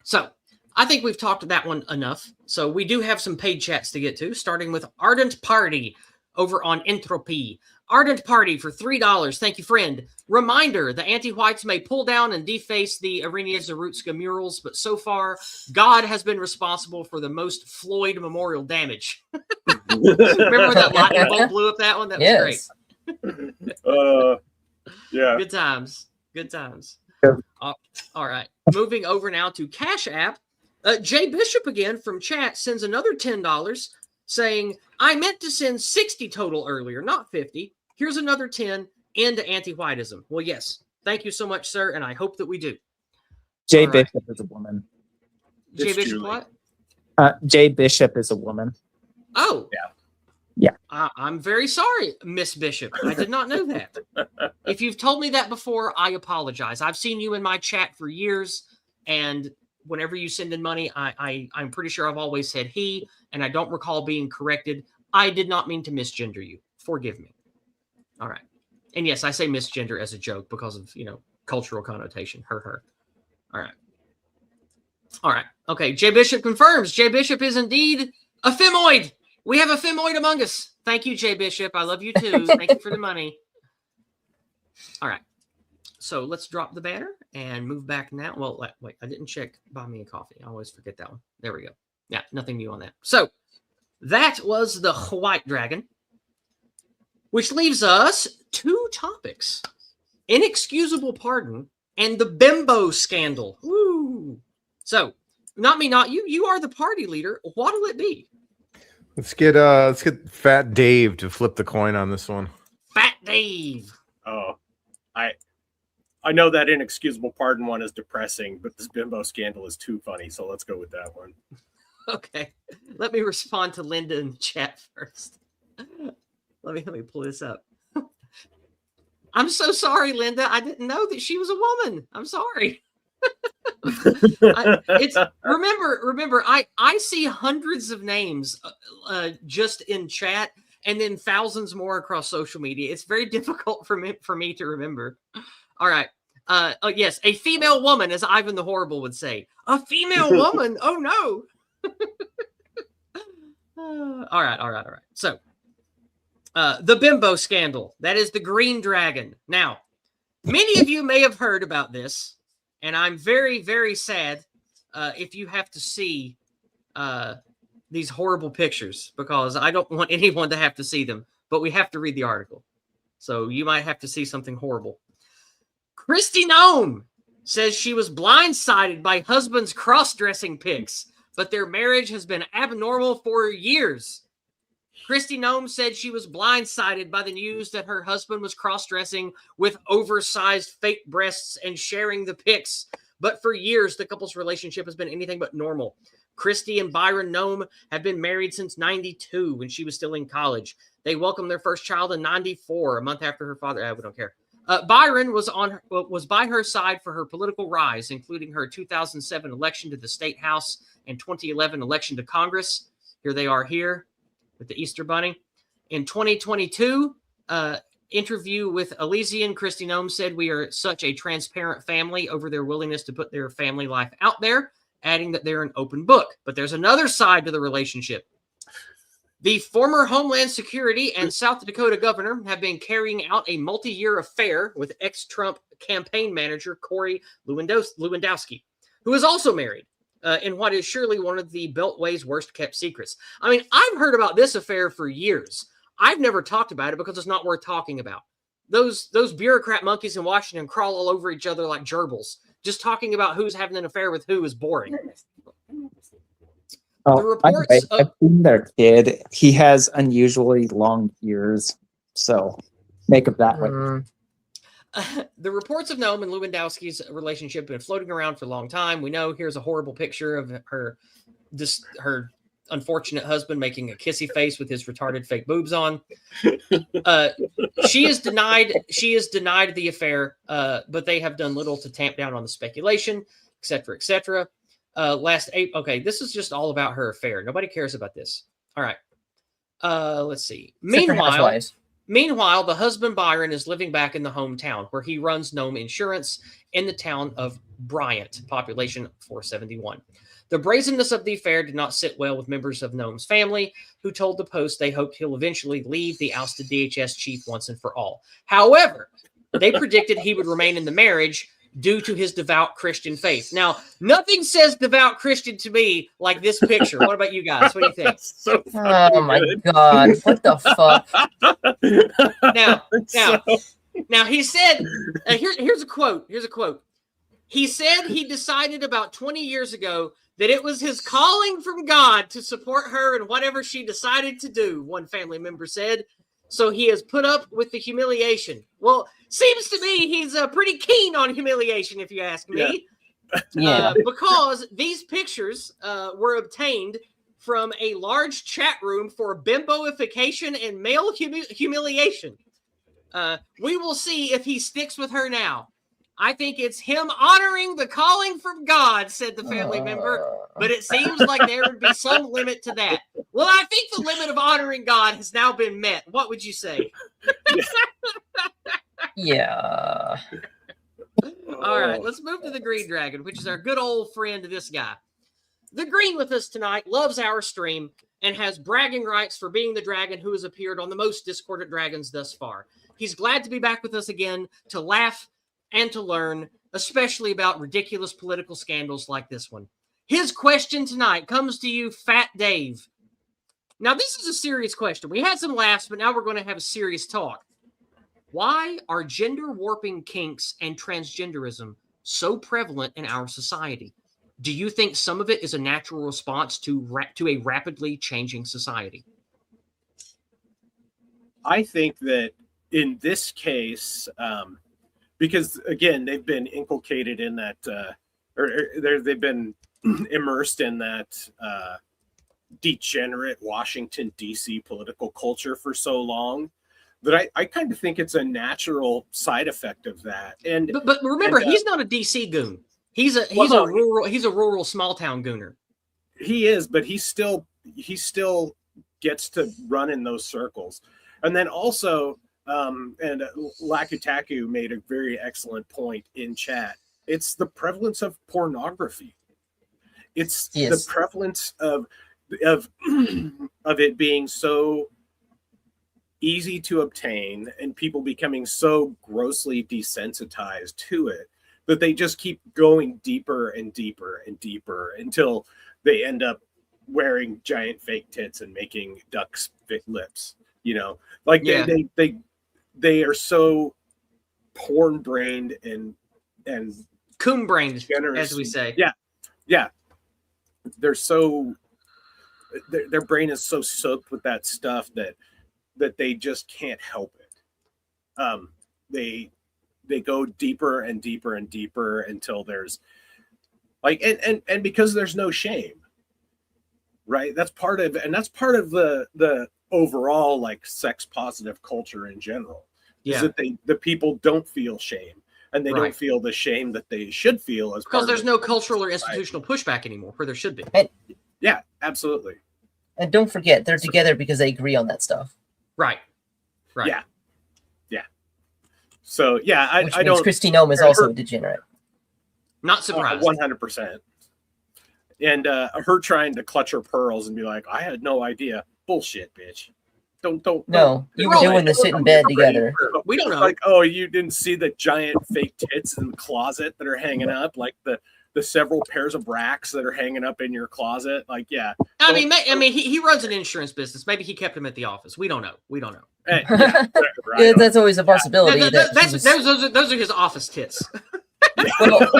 So, I think we've talked that one enough. So, we do have some paid chats to get to, starting with Ardent Party over on Entropy. Ardent Party for $3. Thank you, friend. Reminder, the anti-whites may pull down and deface the Arena Zarutska murals, but so far, God has been responsible for the most Floyd memorial damage. Remember when that lightning bolt blew up that one? That was great. Yeah. Good times. Good times. Yeah. All right. Moving over now to Cash App. Jay Bishop again from chat sends another $10 saying, I meant to send 60 total earlier, not 50. Here's another 10 into anti-whiteism. Well, yes. Thank you so much, sir. And I hope that we do. Jay All right. Bishop is a woman. Jay It's Bishop Julie. what? Jay Bishop is a woman. Oh. Yeah. Yeah. I'm very sorry, Miss Bishop. I did not know that. If you've told me that before, I apologize. I've seen you in my chat for years, and whenever you send in money, I'm pretty sure I've always said he, and I don't recall being corrected. I did not mean to misgender you. Forgive me. All right. And yes, I say misgender as a joke because of, cultural connotation. Her. All right. All right. Okay. Jay Bishop confirms Jay Bishop is indeed a femoid. We have a femoid among us. Thank you, Jay Bishop. I love you too. Thank you for the money. All right. So let's drop the banner and move back now. Well, wait, I didn't check Buy Me a Coffee. I always forget that one. There we go. Yeah, nothing new on that. So that was the White Dragon, which leaves us two topics: inexcusable pardon and the bimbo scandal. Woo! So, not me, not you. You are the party leader. What'll it be? Let's get Fat Dave to flip the coin on this one. Fat Dave. Oh, I know that inexcusable pardon one is depressing, but this bimbo scandal is too funny. So let's go with that one. Okay, let me respond to Linda in the chat first. Let me pull this up. I'm so sorry, Linda. I didn't know that she was a woman. I'm sorry. Remember, I see hundreds of names just in chat, and then thousands more across social media. It's very difficult for me to remember. All right. Yes, a female woman, as Ivan the Horrible would say. A female woman. Oh no. All right. So, the bimbo scandal. That is the Green Dragon. Now, many of you may have heard about this, and I'm very, very sad if you have to see these horrible pictures, because I don't want anyone to have to see them, but we have to read the article. So you might have to see something horrible. Christy Nome says she was blindsided by husband's cross-dressing pics, but their marriage has been abnormal for years. Christy Nome said she was blindsided by the news that her husband was cross-dressing with oversized fake breasts and sharing the pics. But for years, the couple's relationship has been anything but normal. Christy and Byron Nome have been married since '92 when she was still in college. They welcomed their first child in '94, a month after her father. We don't care. Byron was by her side for her political rise, including her 2007 election to the State House and 2011 election to Congress. Here they are here with the Easter Bunny. In 2022, interview with Elysian, Christy Nome said, "We are such a transparent family," over their willingness to put their family life out there, adding that they're an open book. But there's another side to the relationship. The former Homeland Security and South Dakota governor have been carrying out a multi-year affair with ex-Trump campaign manager Corey Lewandowski, who is also married in what is surely one of the Beltway's worst-kept secrets. I mean, I've heard about this affair for years. I've never talked about it because it's not worth talking about. Those bureaucrat monkeys in Washington crawl all over each other like gerbils. Just talking about who's having an affair with who is boring. Oh, The reports I've seen their kid. He has unusually long ears, so make of that way. The reports of Noam and Lewandowski's relationship have been floating around for a long time. We know here's a horrible picture of her unfortunate husband making a kissy face with his retarded fake boobs on. She is denied the affair, but they have done little to tamp down on the speculation, etc., etc. Last April, okay, this is just all about her affair. Nobody cares about this. All right. Let's see. Meanwhile, the husband Byron is living back in the hometown where he runs Gnome Insurance in the town of Bryant, population 471. The brazenness of the affair did not sit well with members of Gnome's family, who told the Post they hoped he'll eventually leave the ousted DHS chief once and for all. However, they predicted he would remain in the marriage due to his devout Christian faith. Now, nothing says devout Christian to me like this picture. What about you guys? What do you think? So Oh my God! What the fuck? Now he said, here's a quote. Here's a quote. He said he decided about 20 years ago that it was his calling from God to support her in whatever she decided to do, one family member said. So he has put up with the humiliation. Well, seems to me he's pretty keen on humiliation, if you ask me. Yeah. Because these pictures were obtained from a large chat room for bimboification and male humiliation. We will see if he sticks with her now. I think it's him honoring the calling from God, said the family member, but it seems like there would be some limit to that. Well, I think the limit of honoring God has now been met. What would you say? Yeah. All right, let's move to the Green Dragon, which is our good old friend, this guy. The Green with us tonight loves our stream and has bragging rights for being the dragon who has appeared on the most discordant dragons thus far. He's glad to be back with us again to laugh and to learn, especially about ridiculous political scandals like this one. His question tonight comes to you, Fat Dave. Now, this is a serious question. We had some laughs, but now we're going to have a serious talk. Why are gender warping kinks and transgenderism so prevalent in our society? Do you think some of it is a natural response to a rapidly changing society? I think that in this case, because again, they've been inculcated in that, they've been immersed in that degenerate Washington, D.C. political culture for so long that I kind of think it's a natural side effect of that. And but remember, he's not a D.C. goon. He's a rural small town gooner. He is, but he still gets to run in those circles. And then also, and Lakutaku made a very excellent point in chat. It's the prevalence of pornography. It's the prevalence of it being so easy to obtain and people becoming so grossly desensitized to it that they just keep going deeper and deeper and deeper until they end up wearing giant fake tits and making ducks fake lips. You know, like they are so porn brained and coon brained, as we say. Yeah. They're so their brain is so soaked with that stuff that they just can't help it. They go deeper and deeper and deeper until there's like and because there's no shame, right? That's part of the overall like sex positive culture in general. Is that the people don't feel shame and they don't feel the shame that they should feel as because there's no cultural or institutional pushback anymore where there should be. Yeah, absolutely. And don't forget, they're together because they agree on that stuff. Right. Yeah. So yeah, I don't. Christy Nome is also a degenerate. Not surprised. 100%. And her trying to clutch her pearls and be like, I had no idea. Bullshit, bitch. Don't. No, you were doing the sit in bed together. We don't know. Like, oh, you didn't see the giant fake tits in the closet that are hanging up, like the several pairs of racks that are hanging up in your closet. Like, yeah. I mean, he runs an insurance business. Maybe he kept him at the office. We don't know. Yeah, that's always a possibility. Those are his office tits. Well,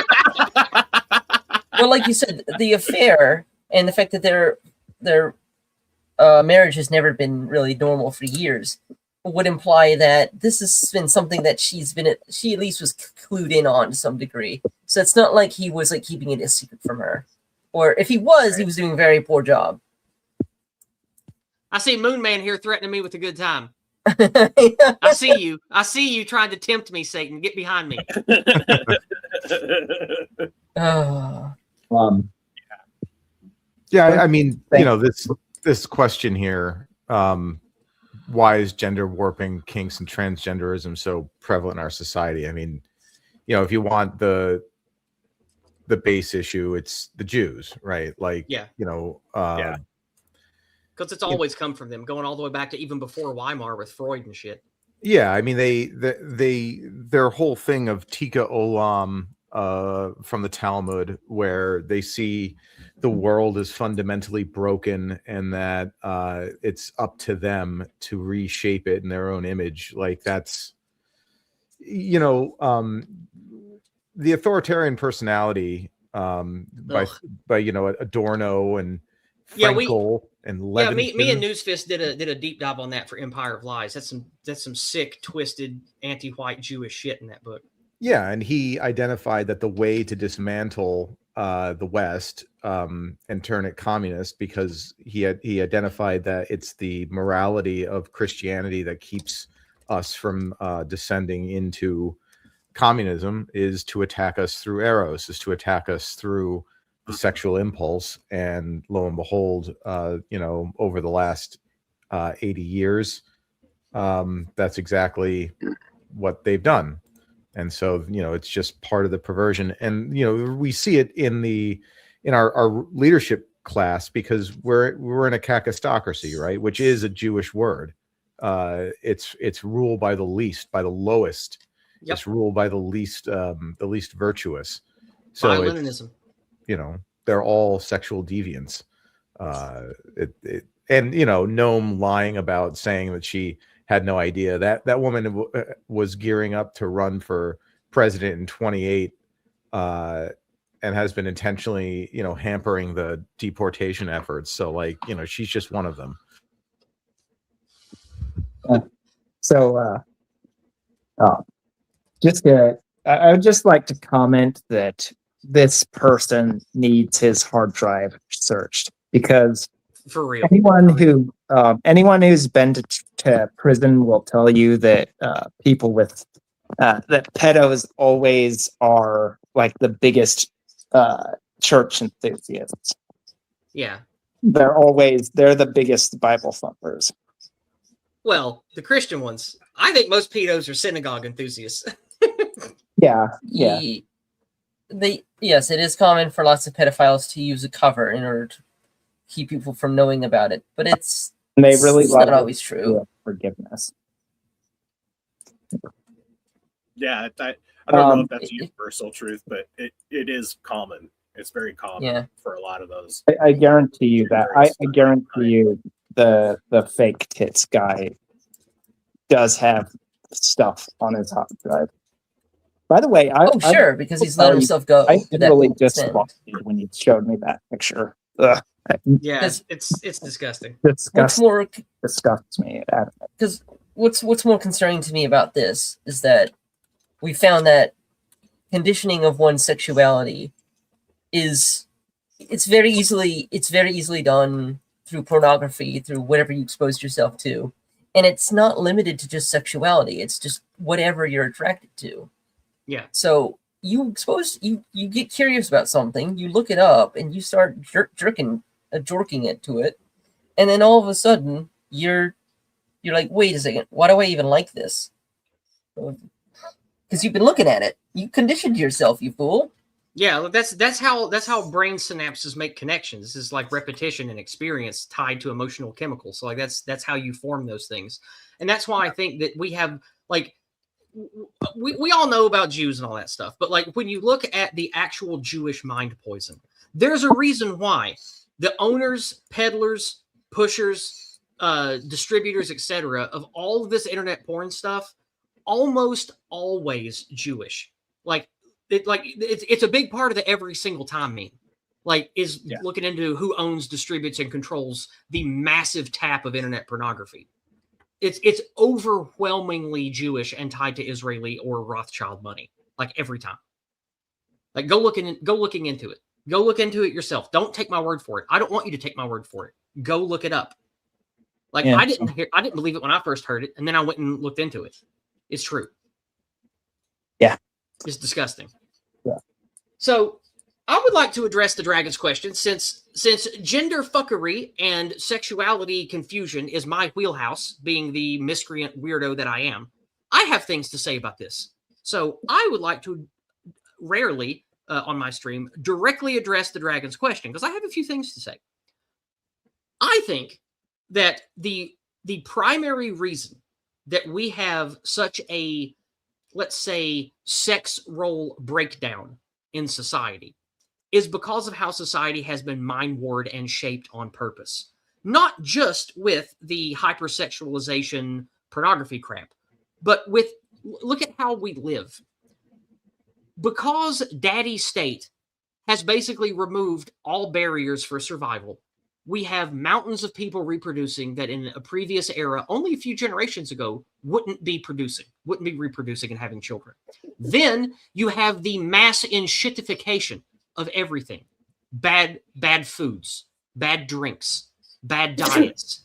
like you said, the affair and the fact that their marriage has never been really normal for years would imply that this has been something that she at least was clued in on to some degree. So it's not like he was like keeping it a secret from her, or if he was, he was doing a very poor job. I see Moon Man here threatening me with a good time. I see you. I see you trying to tempt me, Satan. Get behind me. Yeah, I mean, you know, this question here, why is gender warping, kinks, and transgenderism so prevalent in our society? I mean, you know, if you want the base issue, it's the Jews, right? Like, Yeah. you know, Because it's always come from them, going all the way back to even before Weimar with Freud and shit. yeah, I mean, their whole thing of Tika Olam from the Talmud, where they see the world is fundamentally broken and that it's up to them to reshape it in their own image. Like, that's, you know, the authoritarian personality by you know, Adorno and Frankel and Levinson. Me and Newsfist did a deep dive on that for Empire of Lies. That's some sick, twisted, anti-white Jewish shit in that book. Yeah, and he identified that the way to dismantle the West and turn it communist, because he identified that it's the morality of Christianity that keeps us from descending into communism, is to attack us through eros, is to attack us through the sexual impulse. And lo and behold, you know, over the last 80 years, that's exactly what they've done. And so, you know, it's just part of the perversion. And, you know, we see it in our leadership class, because we're in a kakistocracy, right? Which is a Jewish word. It's rule by the least, by the lowest. Yep. It's rule by the least virtuous. So Leninism. You know, they're all sexual deviants. And, you know, Noam lying about saying that she had no idea that woman was gearing up to run for president in 28 and has been intentionally, you know, hampering the deportation efforts. So, like, you know, she's just one of them. I would just like to comment that this person needs his hard drive searched, because For real. anyone who's been to prison will tell you that people with that pedos always are like the biggest church enthusiasts. Yeah. They're the biggest Bible thumpers. Well, the Christian ones. I think most pedos are synagogue enthusiasts. Yeah. Yes, it is common for lots of pedophiles to use a cover in order to keep people from knowing about it, but it's not always true. Forgiveness. Yeah, I don't know if that's universal truth, but it is common. It's very common for a lot of those. I guarantee you that. I guarantee you the fake tits guy does have stuff on his hard drive. By the way, because he's let himself go. I literally just lost you when you showed me that picture. Ugh. Yeah, it's disgusting. Disgusts me. Because what's more concerning to me about this is that we found that conditioning of one's sexuality it's very easily done through pornography, through whatever you expose yourself to, and it's not limited to just sexuality. It's just whatever you're attracted to. Yeah. So you get curious about something, you look it up, and you start jorking it to it, and then all of a sudden you're like, wait a second, why do I even like this? Because you've been looking at it. You conditioned yourself, you fool. Yeah, that's how brain synapses make connections. This is like repetition and experience tied to emotional chemicals. So like that's how you form those things, and that's why I think that we have like. We all know about Jews and all that stuff, but like when you look at the actual Jewish mind poison, there's a reason why the owners, peddlers, pushers, distributors, etc. of all of this internet porn stuff, almost always Jewish. It's a big part of the every single time meme. Looking into who owns, distributes, and controls the massive tap of internet pornography. It's overwhelmingly Jewish and tied to Israeli or Rothschild money, like every time. Like go looking into it. Go look into it yourself. Don't take my word for it. I don't want you to take my word for it. Go look it up. Like Yeah. I didn't believe it when I first heard it, and then I went and looked into it. It's true. Yeah. It's disgusting. Yeah. So I would like to address the dragon's question, since gender fuckery and sexuality confusion is my wheelhouse, being the miscreant weirdo that I am. I have things to say about this. So I would like to rarely on my stream directly address the dragon's question, because I have a few things to say. I think that the primary reason that we have such a, let's say, sex role breakdown in society is because of how society has been mind-warred and shaped on purpose. Not just with the hypersexualization pornography crap, but with, look at how we live. Because Daddy State has basically removed all barriers for survival, we have mountains of people reproducing that in a previous era, only a few generations ago, wouldn't be reproducing and having children. Then you have the mass enshittification of everything. Bad foods, bad drinks, bad diets.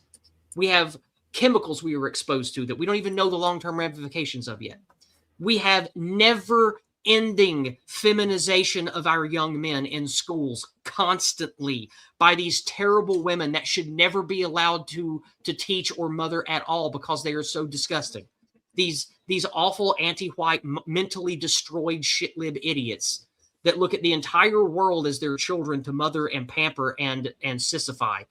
We have chemicals we were exposed to that we don't even know the long-term ramifications of yet. We have never-ending feminization of our young men in schools constantly by these terrible women that should never be allowed to teach or mother at all because they are so disgusting. These awful anti-white, mentally destroyed shitlib idiots that look at the entire world as their children to mother and pamper and sissify.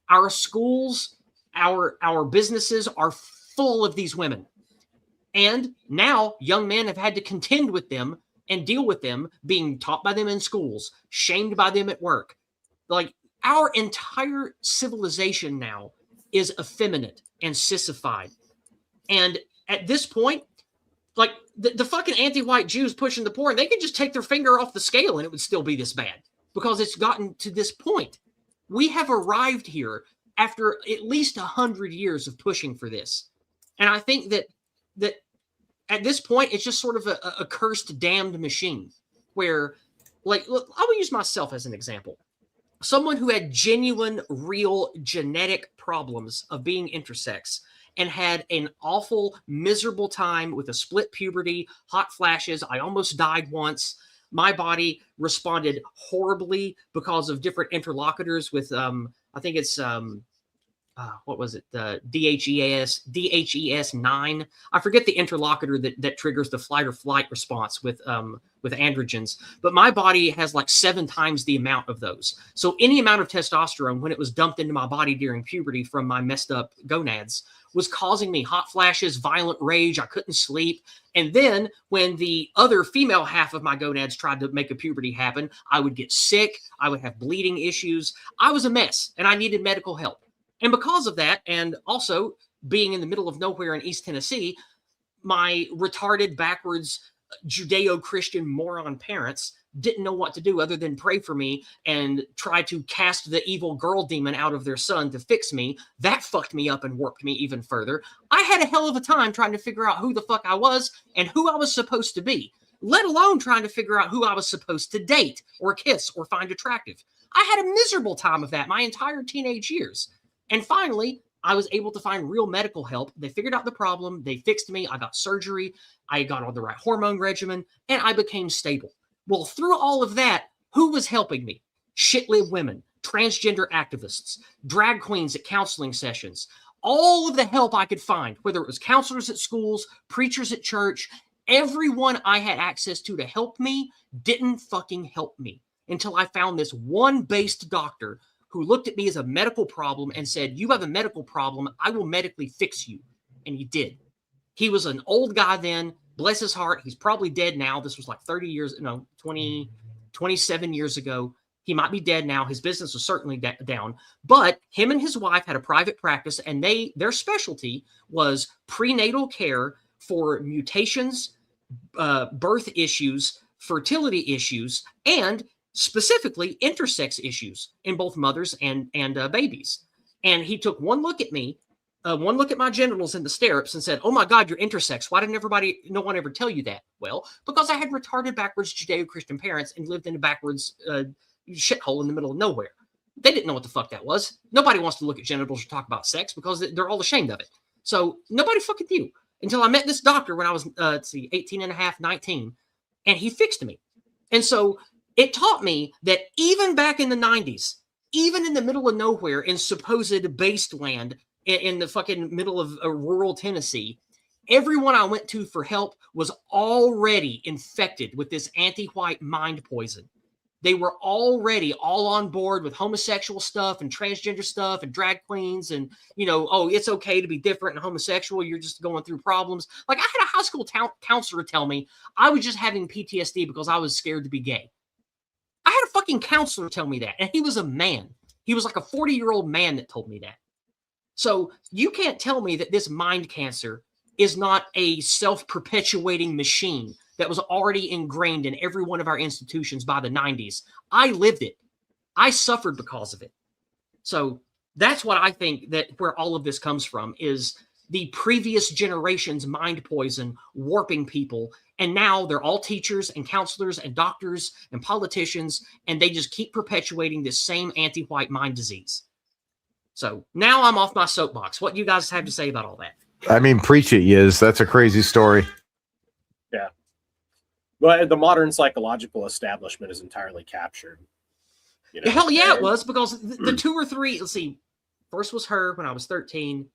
Our schools, our businesses are full of these women. And now young men have had to contend with them and deal with them being taught by them in schools, shamed by them at work. Like, our entire civilization now is effeminate and sissified. And at this point, like, the fucking anti-white Jews pushing the porn, they could just take their finger off the scale and it would still be this bad, because it's gotten to this point. We have arrived here after at least 100 years of pushing for this. And I think that at this point, it's just sort of a cursed, damned machine where, like, look, I will use myself as an example. Someone who had genuine, real genetic problems of being intersex and had an awful, miserable time with a split puberty, hot flashes. I almost died once. My body responded horribly because of different interlocutors with, I think it's, what was it? The DHES 9. I forget the interlocutor that triggers the flight or flight response with androgens. But my body has like 7 times the amount of those. So any amount of testosterone, when it was dumped into my body during puberty from my messed up gonads, was causing me hot flashes, violent rage. I couldn't sleep. And then when the other female half of my gonads tried to make a puberty happen, I would get sick. I would have bleeding issues. I was a mess and I needed medical help. And because of that, and also being in the middle of nowhere in East Tennessee, my retarded, backwards, Judeo-Christian moron parents didn't know what to do other than pray for me and try to cast the evil girl demon out of their son to fix me. That fucked me up and warped me even further. I had a hell of a time trying to figure out who the fuck I was and who I was supposed to be, let alone trying to figure out who I was supposed to date or kiss or find attractive. I had a miserable time of that my entire teenage years. And finally, I was able to find real medical help. They figured out the problem. They fixed me. I got surgery. I got on the right hormone regimen, and I became stable. Well, through all of that, who was helping me? Shitlib women, transgender activists, drag queens at counseling sessions, all of the help I could find, whether it was counselors at schools, preachers at church, everyone I had access to help me didn't fucking help me until I found this one-based doctor who looked at me as a medical problem and said, "You have a medical problem. I will medically fix you." And he did. He was an old guy then. Bless his heart. He's probably dead now. This was like 27 years ago. He might be dead now. His business was certainly down. But him and his wife had a private practice, and their specialty was prenatal care for mutations, birth issues, fertility issues, and specifically intersex issues in both mothers and babies. And he took one look at me one look at my genitals in the stirrups and said, "Oh my God, you're intersex. Why didn't no one ever tell you that?" Well, because I had retarded backwards Judeo-Christian parents and lived in a backwards shithole in the middle of nowhere. They didn't know what the fuck that was. Nobody wants to look at genitals or talk about sex because they're all ashamed of it. So nobody fucking knew until I met this doctor when I was, 18 and a half, 19, and he fixed me. And so it taught me that even back in the 90s, even in the middle of nowhere in supposed wasteland in the fucking middle of rural Tennessee, everyone I went to for help was already infected with this anti-white mind poison. They were already all on board with homosexual stuff and transgender stuff and drag queens and, oh, it's okay to be different and homosexual. You're just going through problems. Like, I had a high school counselor tell me I was just having PTSD because I was scared to be gay. I had a fucking counselor tell me that, and he was a man. He was like a 40-year-old man that told me that. So you can't tell me that this mind cancer is not a self-perpetuating machine that was already ingrained in every one of our institutions by the 90s. I lived it. I suffered because of it. So that's what I think that where all of this comes from is the previous generation's mind poison warping people. And now they're all teachers and counselors and doctors and politicians, and they just keep perpetuating this same anti-white mind disease. So now I'm off my soapbox. What do you guys have to say about all that? I mean, preach it, Yiz. That's a crazy story. Yeah. But the modern psychological establishment is entirely captured. Hell yeah, it was, because the 2 or 3, let's see, first was her when I was 13,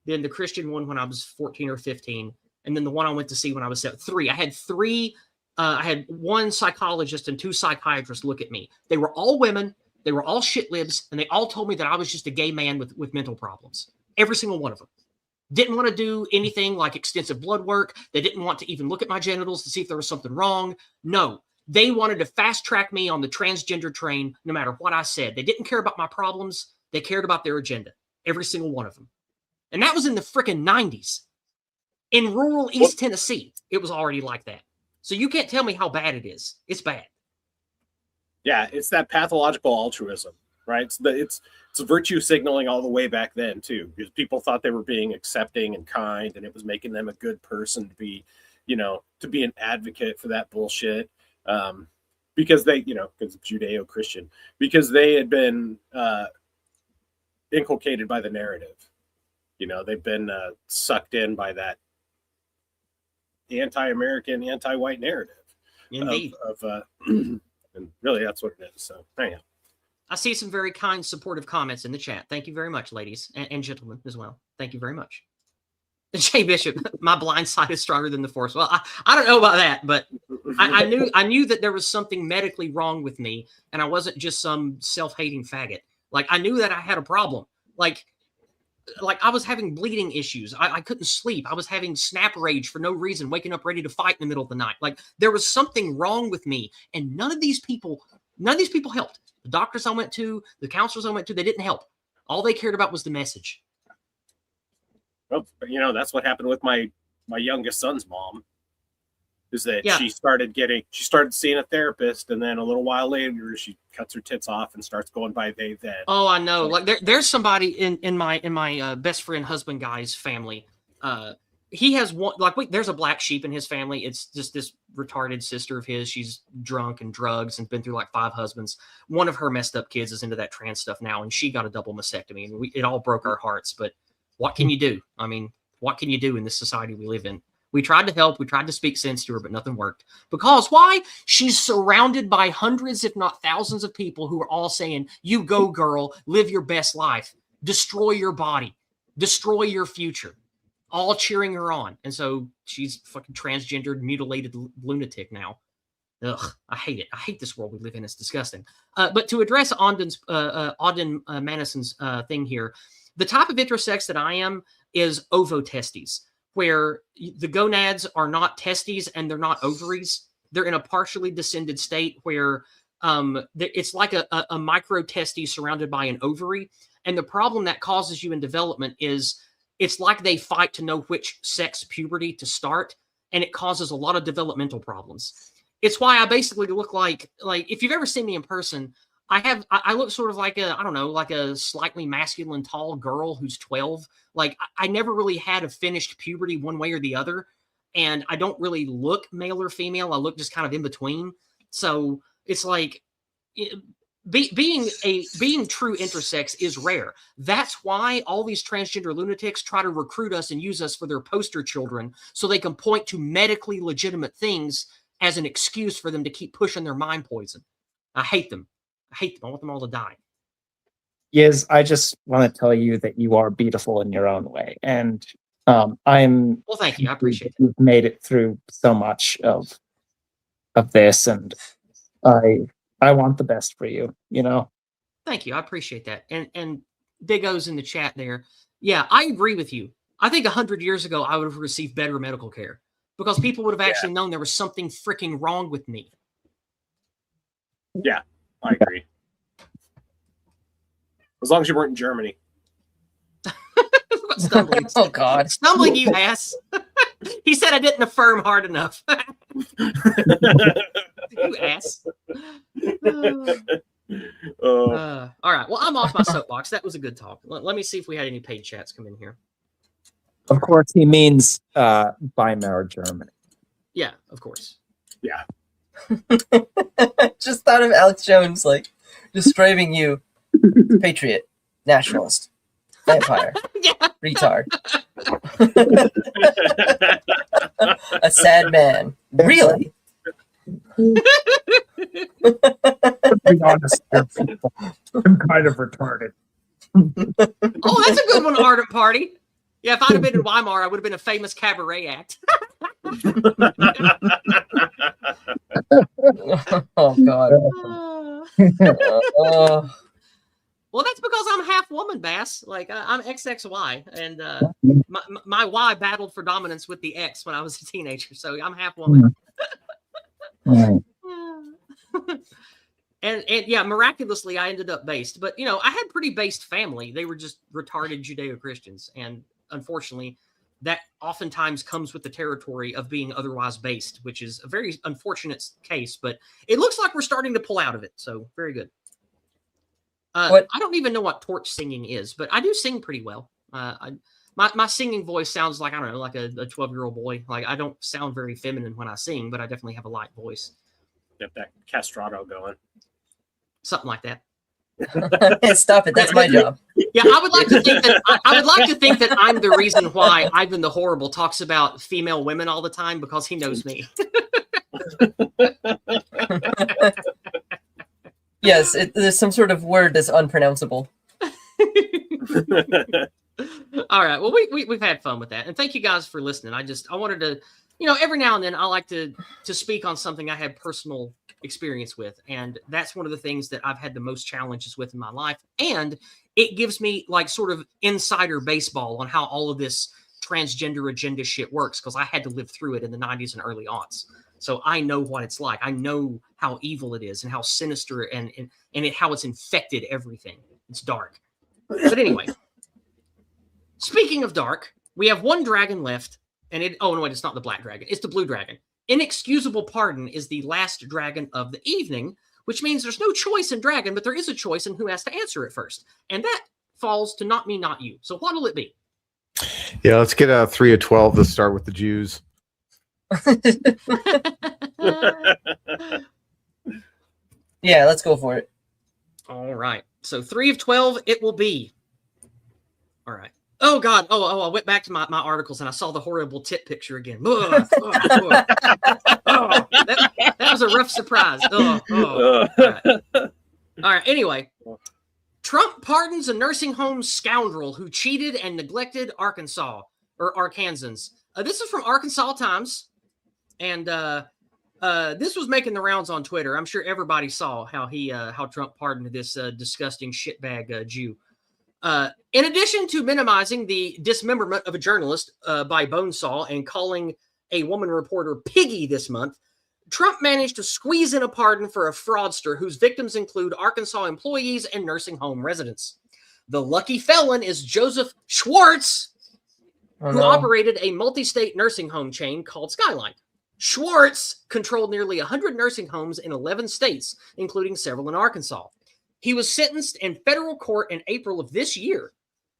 then the Christian one when I was 14 or 15, and then the one I went to see when I was 7. 3. I had 3. I had 1 psychologist and 2 psychiatrists look at me. They were all women. They were all shit libs, and they all told me that I was just a gay man with mental problems. Every single one of them. Didn't want to do anything like extensive blood work. They didn't want to even look at my genitals to see if there was something wrong. No, they wanted to fast track me on the transgender train no matter what I said. They didn't care about my problems. They cared about their agenda. Every single one of them. And that was in the freaking 90s. In rural East Tennessee, it was already like that. So you can't tell me how bad it is. It's bad. Yeah, it's that pathological altruism, right? It's virtue signaling all the way back then too, because people thought they were being accepting and kind, and it was making them a good person to be, to be an advocate for that bullshit. Because they, because Judeo-Christian, because they had been inculcated by the narrative. They've been sucked in by that anti-American, anti-white narrative. Indeed. And really, that's what it is. So, anyhow. I see some very kind, supportive comments in the chat. Thank you very much, ladies and gentlemen as well. Thank you very much. Jay Bishop, my blind side is stronger than the force. Well, I don't know about that, but I knew that there was something medically wrong with me, and I wasn't just some self-hating faggot. Like, I knew that I had a problem. Like I was having bleeding issues. I couldn't sleep. I was having snap rage for no reason, waking up ready to fight in the middle of the night. Like, there was something wrong with me, and none of these people helped. The doctors I went to, the counselors I went to, they didn't help. All they cared about was the message. Well, that's what happened with my youngest son's mom. Is that she started seeing a therapist, and then a little while later she cuts her tits off and starts going by they then. Oh, I know. Like there's somebody in my best friend husband guy's family. He has one, there's a black sheep in his family. It's just this retarded sister of his. She's drunk and drugs and been through like 5 husbands. One of her messed up kids is into that trans stuff now, and she got a double mastectomy, and it all broke our hearts. But what can you do? I mean, what can you do in this society we live in? We tried to help. We tried to speak sense to her, but nothing worked. Because why? She's surrounded by hundreds, if not thousands of people who are all saying, you go, girl, live your best life, destroy your body, destroy your future, all cheering her on. And so she's fucking transgendered, mutilated lunatic now. Ugh, I hate it. I hate this world we live in. It's disgusting. But to address Auden Manison's thing here, the type of intersex that I am is ovotestes, where the gonads are not testes and they're not ovaries. They're in a partially descended state where it's like a micro testes surrounded by an ovary. And the problem that causes you in development is it's like they fight to know which sex puberty to start, and it causes a lot of developmental problems. It's why I basically look like if you've ever seen me in person, I look sort of like I don't know, like a slightly masculine, tall girl who's 12. Like I never really had a finished puberty one way or the other. And I don't really look male or female. I look just kind of in between. So it's like being true intersex is rare. That's why all these transgender lunatics try to recruit us and use us for their poster children so they can point to medically legitimate things as an excuse for them to keep pushing their mind poison. I hate them. I want them all to die. Yes, I just want to tell you that you are beautiful in your own way. And I'm Well, thank you. I appreciate it. You've made it through so much of this, and I want the best for you, you know. Thank you. I appreciate that. And Big O's in the chat there. Yeah, I agree with you. I think 100 years ago, I would have received better medical care because people would have actually known there was something freaking wrong with me. Yeah, I agree. As long as you weren't in Germany. Stumbling. Oh, God. Stumbling, you ass. He said I didn't affirm hard enough. You ass. All right. Well, I'm off my soapbox. That was a good talk. Let me see if we had any paid chats come in here. Of course, he means Weimar Germany. Yeah, of course. Yeah. Just thought of Alex Jones, like, describing you. Patriot. Nationalist. Vampire. Yeah. Retard. A sad man. Really? To be honest, people, I'm kind of retarded. Oh, that's a good one, Ardent Party. Yeah, if I'd have been in Weimar, I would have been a famous cabaret act. Oh, God. Well, that's because I'm half woman, Bass. Like I'm XXY, and my Y battled for dominance with the X when I was a teenager, so I'm half woman. And yeah, miraculously, I ended up based. But I had pretty based family. They were just retarded Judeo-Christians, and unfortunately, that oftentimes comes with the territory of being otherwise based, which is a very unfortunate case. But it looks like we're starting to pull out of it, so very good. I don't even know what torch singing is, but I do sing pretty well. My singing voice sounds like, I don't know, like a 12-year-old boy. Like I don't sound very feminine when I sing, but I definitely have a light voice. Get that castrato going. Something like that. Stop it. That's my job. Yeah, I would like to think that I would like to think that I'm the reason why Ivan the Horrible talks about female women all the time, because he knows me. Yes, there's some sort of word that's unpronounceable. All right. Well, we've had fun with that, and thank you guys for listening. I wanted to, every now and then I like to speak on something I had personal experience with, and that's one of the things that I've had the most challenges with in my life, and it gives me like sort of insider baseball on how all of this transgender agenda shit works, because I had to live through it in the 90s and early aughts. So I know what it's like. I know how evil it is and how sinister and how it's infected everything. It's dark. But anyway, speaking of dark, we have one dragon left, and it's not the black dragon. It's the blue dragon. Inexcusable Pardon is the last dragon of the evening, which means there's no choice in dragon, but there is a choice in who has to answer it first. And that falls to not me, not you. So what'll it be? Yeah, let's get a 3 of 12. Let's start with the Jews. Yeah, let's go for it. All right. So 3 of 12 it will be. All right. Oh, God. Oh, I went back to my articles and I saw the horrible tit picture again. That was a rough surprise. All right. All right. Anyway, Trump pardons a nursing home scoundrel who cheated and neglected Arkansans. This is from Arkansas Times. And this was making the rounds on Twitter. I'm sure everybody saw how Trump pardoned this disgusting shitbag Jew. In addition to minimizing the dismemberment of a journalist by Bonesaw and calling a woman reporter piggy this month, Trump managed to squeeze in a pardon for a fraudster whose victims include Arkansas employees and nursing home residents. The lucky felon is Joseph Schwartz, who operated a multi-state nursing home chain called Skyline. Schwartz controlled nearly 100 nursing homes in 11 states, including several in Arkansas. He was sentenced in federal court in April of this year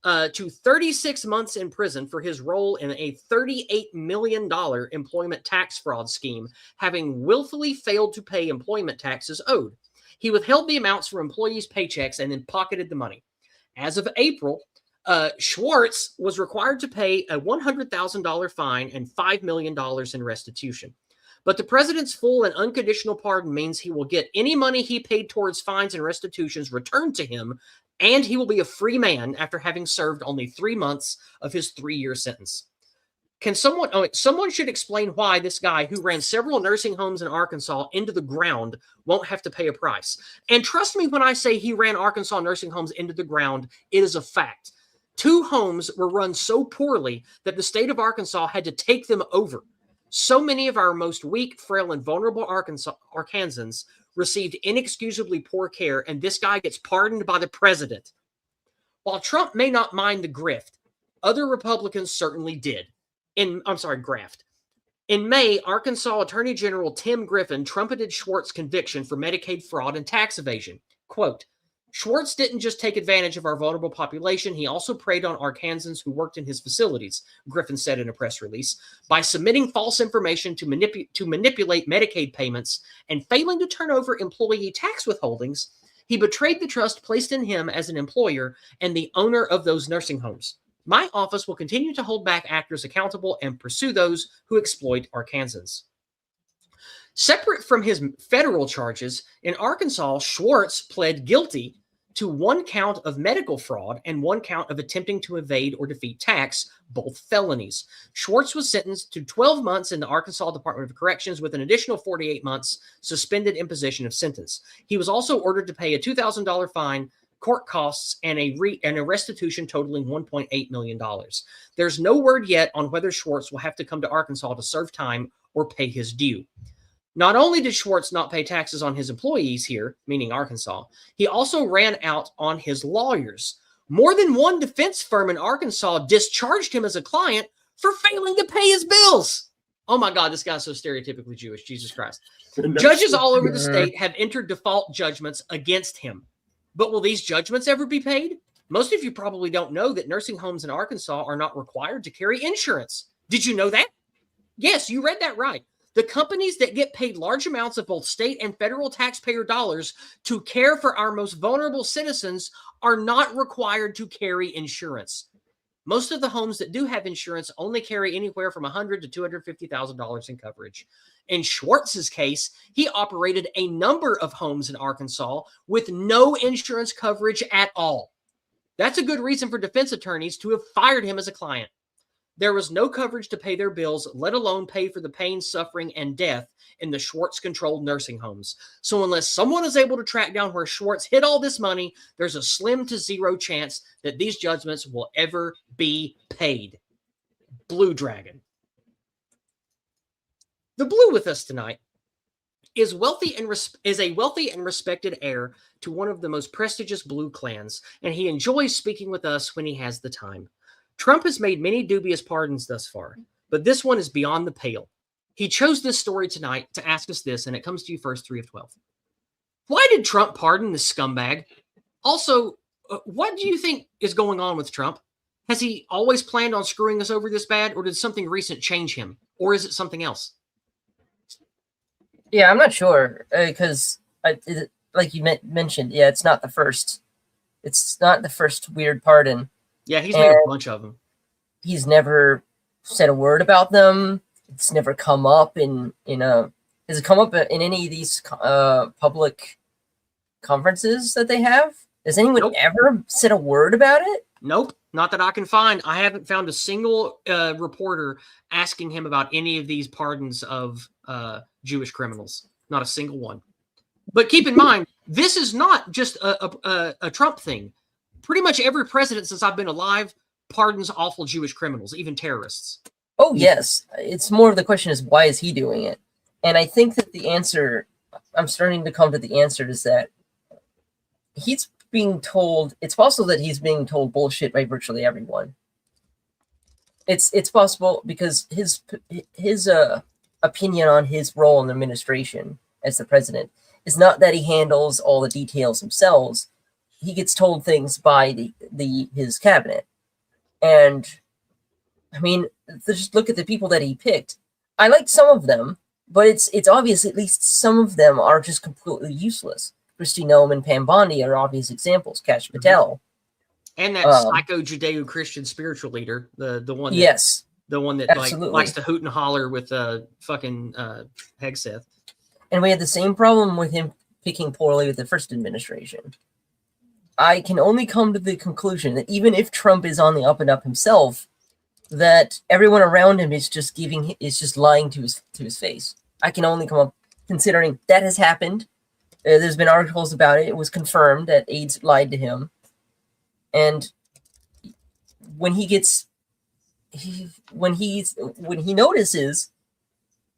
to 36 months in prison for his role in a $38 million employment tax fraud scheme, having willfully failed to pay employment taxes owed. He withheld the amounts from employees' paychecks and then pocketed the money. As of April, Schwartz was required to pay a $100,000 fine and $5 million in restitution. But the president's full and unconditional pardon means he will get any money he paid towards fines and restitutions returned to him, and he will be a free man after having served only 3 months of his 3-year sentence. Can someone should explain why this guy who ran several nursing homes in Arkansas into the ground won't have to pay a price. And trust me when I say he ran Arkansas nursing homes into the ground, it is a fact. 2 homes were run so poorly that the state of Arkansas had to take them over. So many of our most weak, frail, and vulnerable Arkansans received inexcusably poor care, and this guy gets pardoned by the president. While Trump may not mind the grift, other Republicans certainly did. Graft. In May, Arkansas Attorney General Tim Griffin trumpeted Schwartz's conviction for Medicaid fraud and tax evasion. Quote, Schwartz didn't just take advantage of our vulnerable population, he also preyed on Arkansans who worked in his facilities, Griffin said in a press release, by submitting false information to manipulate Medicaid payments and failing to turn over employee tax withholdings. He betrayed the trust placed in him as an employer and the owner of those nursing homes. My office will continue to hold back actors accountable and pursue those who exploit Arkansans. Separate from his federal charges, in Arkansas, Schwartz pled guilty to 1 count of medical fraud and 1 count of attempting to evade or defeat tax, both felonies. Schwartz was sentenced to 12 months in the Arkansas Department of Corrections with an additional 48 months suspended imposition of sentence. He was also ordered to pay a $2,000 fine, court costs, and a restitution totaling $1.8 million. There's no word yet on whether Schwartz will have to come to Arkansas to serve time or pay his due. Not only did Schwartz not pay taxes on his employees here, meaning Arkansas, he also ran out on his lawyers. More than one defense firm in Arkansas discharged him as a client for failing to pay his bills. Oh my God, this guy's so stereotypically Jewish, Jesus Christ. Judges all over the state have entered default judgments against him. But will these judgments ever be paid? Most of you probably don't know that nursing homes in Arkansas are not required to carry insurance. Did you know that? Yes, you read that right. The companies that get paid large amounts of both state and federal taxpayer dollars to care for our most vulnerable citizens are not required to carry insurance. Most of the homes that do have insurance only carry anywhere from $100,000 to $250,000 in coverage. In Schwartz's case, he operated a number of homes in Arkansas with no insurance coverage at all. That's a good reason for defense attorneys to have fired him as a client. There was no coverage to pay their bills, let alone pay for the pain, suffering, and death in the Schwartz-controlled nursing homes. So unless someone is able to track down where Schwartz hid all this money, there's a slim to zero chance that these judgments will ever be paid. Blue Dragon. The Blue with us tonight is a wealthy and respected heir to one of the most prestigious Blue clans, and he enjoys speaking with us when he has the time. Trump has made many dubious pardons thus far, but this one is beyond the pale. He chose this story tonight to ask us this, and it comes to you first, 3 of 12. Why did Trump pardon this scumbag? Also, what do you think is going on with Trump? Has he always planned on screwing us over this bad, or did something recent change him? Or is it something else? Yeah, I'm not sure, because like you mentioned, yeah, it's not the first. It's not the first weird pardon. Yeah, he's made a bunch of them. He's never said a word about them. It's never come up in has it come up in any of these public conferences that they have? Has anyone ever said a word about it? Nope, not that I can find. I haven't found a single reporter asking him about any of these pardons of Jewish criminals. Not a single one. But keep in mind, this is not just a Trump thing. Pretty much every president since I've been alive pardons awful Jewish criminals, even terrorists. Oh, yes. It's more of the question is, why is he doing it? And I think that the answer, I'm starting to come to the answer, is that he's being told, it's possible that he's being told bullshit by virtually everyone. It's possible because his opinion on his role in the administration as the president is not that he handles all the details himself. He gets told things by his cabinet. And I mean, just look at the people that he picked. I like some of them, but it's obvious at least some of them are just completely useless. Kristi Noem and Pam Bondi are obvious examples. Kash Patel. And that psycho Judeo-Christian spiritual leader, the one that, yes, the one that like likes to hoot and holler with fucking Hegseth. And we had the same problem with him picking poorly with the first administration. I can only come to the conclusion that even if Trump is on the up and up himself, that everyone around him is just lying to his face. I can only come up considering that has happened. There's been articles about it. It was confirmed that aides lied to him. And when he notices,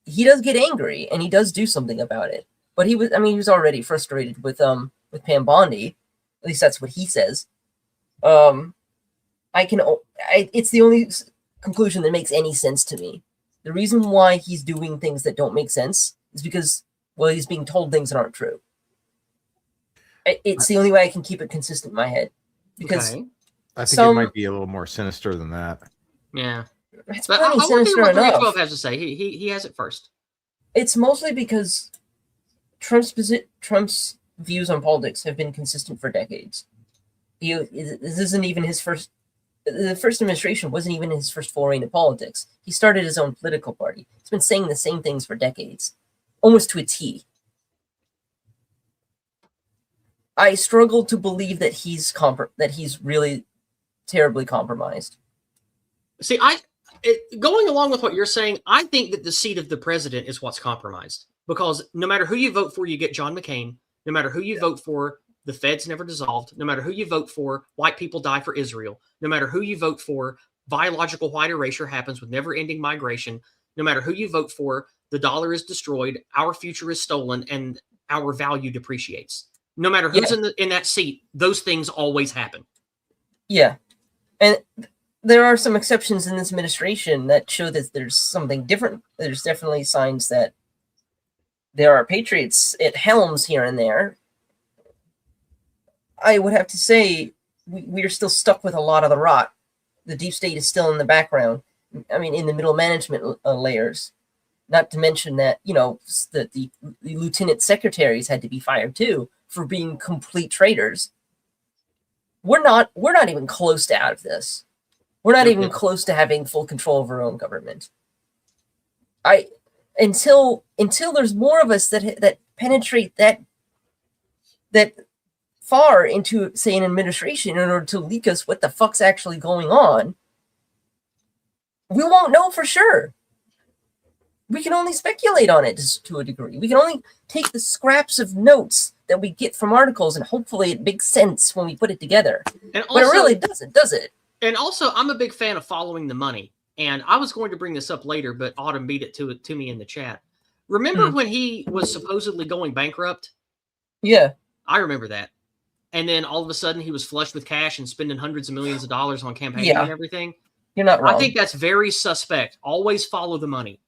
he does get angry and he does do something about it. But he was already frustrated with Pam Bondi. At least that's what he says. It's the only conclusion that makes any sense to me. The reason why he's doing things that don't make sense is because, well, he's being told things that aren't true. It's the only way I can keep it consistent in my head. Because I think it might be a little more sinister than that. Yeah. It's but plenty I sinister what enough. 312 has to say. He has it first. It's mostly because Trump's views on politics have been consistent for decades. This isn't even his first. The first administration wasn't even his first foray into politics. He started his own political party. He's been saying the same things for decades, almost to a T. I struggle to believe that he's really terribly compromised. See, going along with what you're saying, I think that the seat of the president is what's compromised. Because no matter who you vote for, you get John McCain. No matter who you vote for, the Fed's never dissolved. No matter who you vote for, white people die for Israel. No matter who you vote for, biological white erasure happens with never-ending migration. No matter who you vote for, the dollar is destroyed, our future is stolen, and our value depreciates. No matter who's in that seat, those things always happen. Yeah. And there are some exceptions in this administration that show that there's something different. There's definitely signs that there are patriots at helms here and there. I would have to say we are still stuck with a lot of the rot. The deep state is still in the background. I mean, in the middle management layers. Not to mention that, the lieutenant secretaries had to be fired too for being complete traitors. We're not even close to out of this. We're not even close to having full control of our own government. Until there's more of us that penetrate that far into, say, an administration in order to leak us what the fuck's actually going on, we won't know for sure. We can only speculate on it to a degree. We can only take the scraps of notes that we get from articles, and hopefully it makes sense when we put it together. And also, but it really doesn't, does it? And also, I'm a big fan of following the money. And I was going to bring this up later, but Autumn beat it to me in the chat. Remember when he was supposedly going bankrupt? Yeah. I remember that. And then all of a sudden he was flush with cash and spending hundreds of millions of dollars on campaigning and everything. You're not wrong. I think that's very suspect. Always follow the money.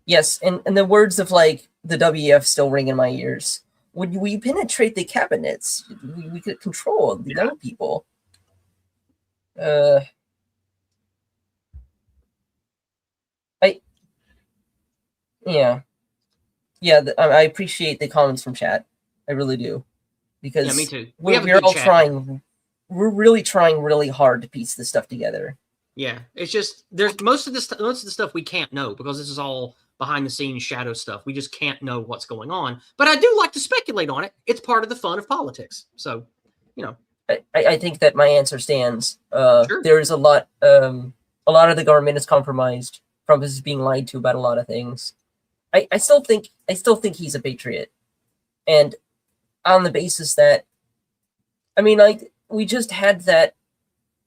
Yes, and the words of like the WEF still ring in my ears. When we penetrate the cabinets, we could control the young people. I appreciate the comments from chat. I really do, because me too. We're all trying. We're really trying really hard to piece this stuff together. Yeah, it's just there's most of the stuff we can't know because this is all behind the scenes shadow stuff. We just can't know what's going on. But I do like to speculate on it. It's part of the fun of politics. So, I think that my answer stands. Sure. There is a lot of the government is compromised. Trump is being lied to about a lot of things. I still think he's a patriot, and on the basis that, I mean, like we just had that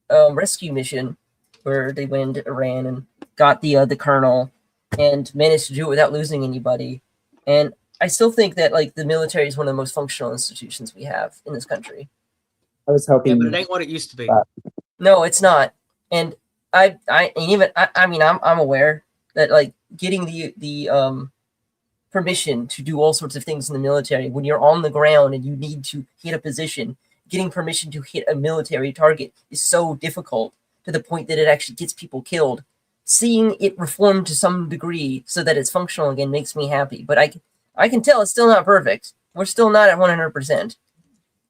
rescue mission where they went into Iran and got the colonel and managed to do it without losing anybody. And I still think that like the military is one of the most functional institutions we have in this country. I was hoping, but it ain't what it used to be. No, it's not. And I'm aware that like getting the permission to do all sorts of things in the military. When you're on the ground and you need to hit a position, getting permission to hit a military target is so difficult to the point that it actually gets people killed. Seeing it reform to some degree so that it's functional again makes me happy. But I can tell it's still not perfect. We're still not at 100%.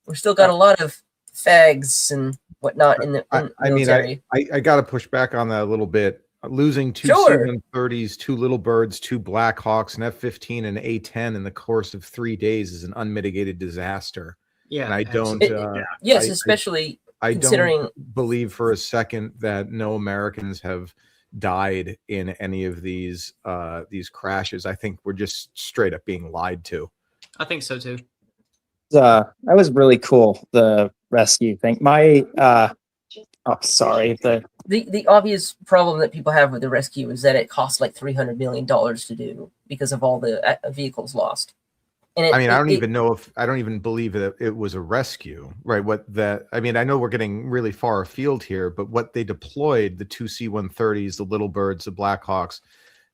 We're still got a lot of fags and whatnot in the military. I got to push back on that a little bit. Losing two Sure. C-130s, two Little Birds, two Black Hawks, an F-15, and an A-10 in the course of 3 days is an unmitigated disaster. Yeah, And I don't. Yes, especially I considering don't believe for a second that no Americans have died in any of these crashes. I think we're just straight up being lied to. I think so too. That was really cool, the rescue thing. the obvious problem that people have with the rescue is that it costs like $300 million to do because of all the vehicles lost. And I don't even believe that it was a rescue, right? I know we're getting really far afield here, but what they deployed, the two C-130s, the Little Birds, the Black Hawks,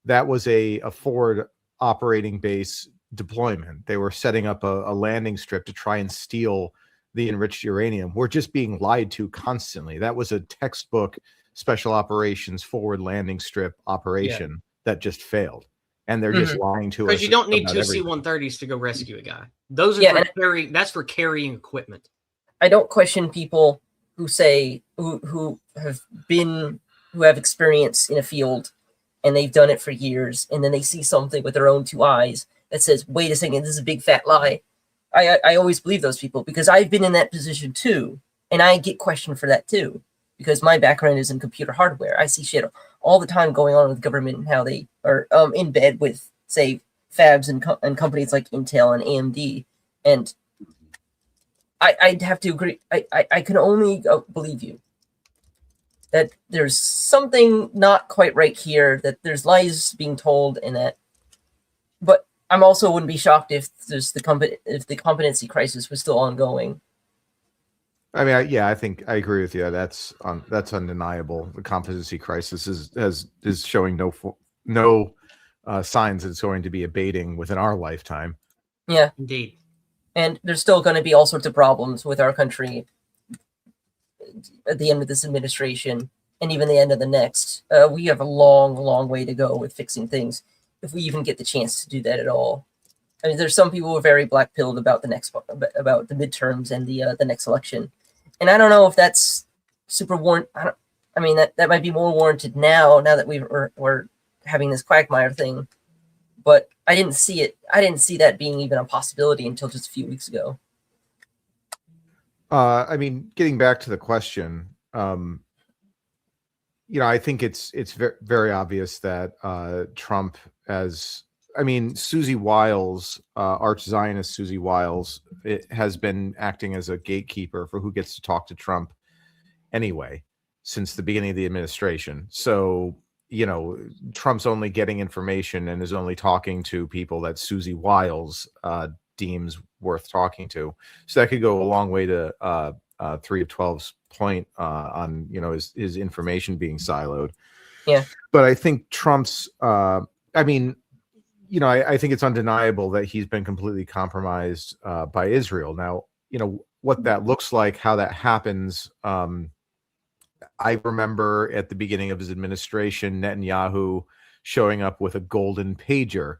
that was a forward operating base deployment. They were setting up a landing strip to try and steal the enriched uranium. We're just being lied to constantly. That was a textbook special operations forward landing strip operation that just failed. And they're just lying to us. Because you don't need about two everything. C-130s to go rescue a guy. Those are that's for carrying equipment. I don't question people who say who have experience in a field and they've done it for years, and then they see something with their own two eyes that says, wait a second, this is a big fat lie. I always believe those people because I've been in that position too, and I get questioned for that too, because my background is in computer hardware. I see shit all the time going on with government and how they are in bed with, say, fabs and companies like Intel and AMD, and I'd have to agree. I can only believe you that there's something not quite right here, that there's lies being told, and that. But I'm also wouldn't be shocked if if the competency crisis was still ongoing. I think I agree with you. That's undeniable. The competency crisis is showing no signs it's going to be abating within our lifetime. Yeah, indeed. And there's still going to be all sorts of problems with our country at the end of this administration and even the end of the next. We have a long, long way to go with fixing things, if we even get the chance to do that at all. I mean, there's some people who are very black-pilled about the midterms and the next election, and I don't know if that's super warrant. That might be more warranted now that we're having this quagmire thing, but I didn't see it. I didn't see that being even a possibility until just a few weeks ago. Getting back to the question, I think it's very, very obvious that Trump, Susie Wiles, arch-Zionist Susie Wiles, has been acting as a gatekeeper for who gets to talk to Trump anyway since the beginning of the administration. So, Trump's only getting information and is only talking to people that Susie Wiles deems worth talking to. So that could go a long way to 3 of 12's point on his information being siloed. Yeah. But I think Trump's I think it's undeniable that he's been completely compromised by Israel. Now, what that looks like, how that happens. I remember at the beginning of his administration, Netanyahu showing up with a golden pager,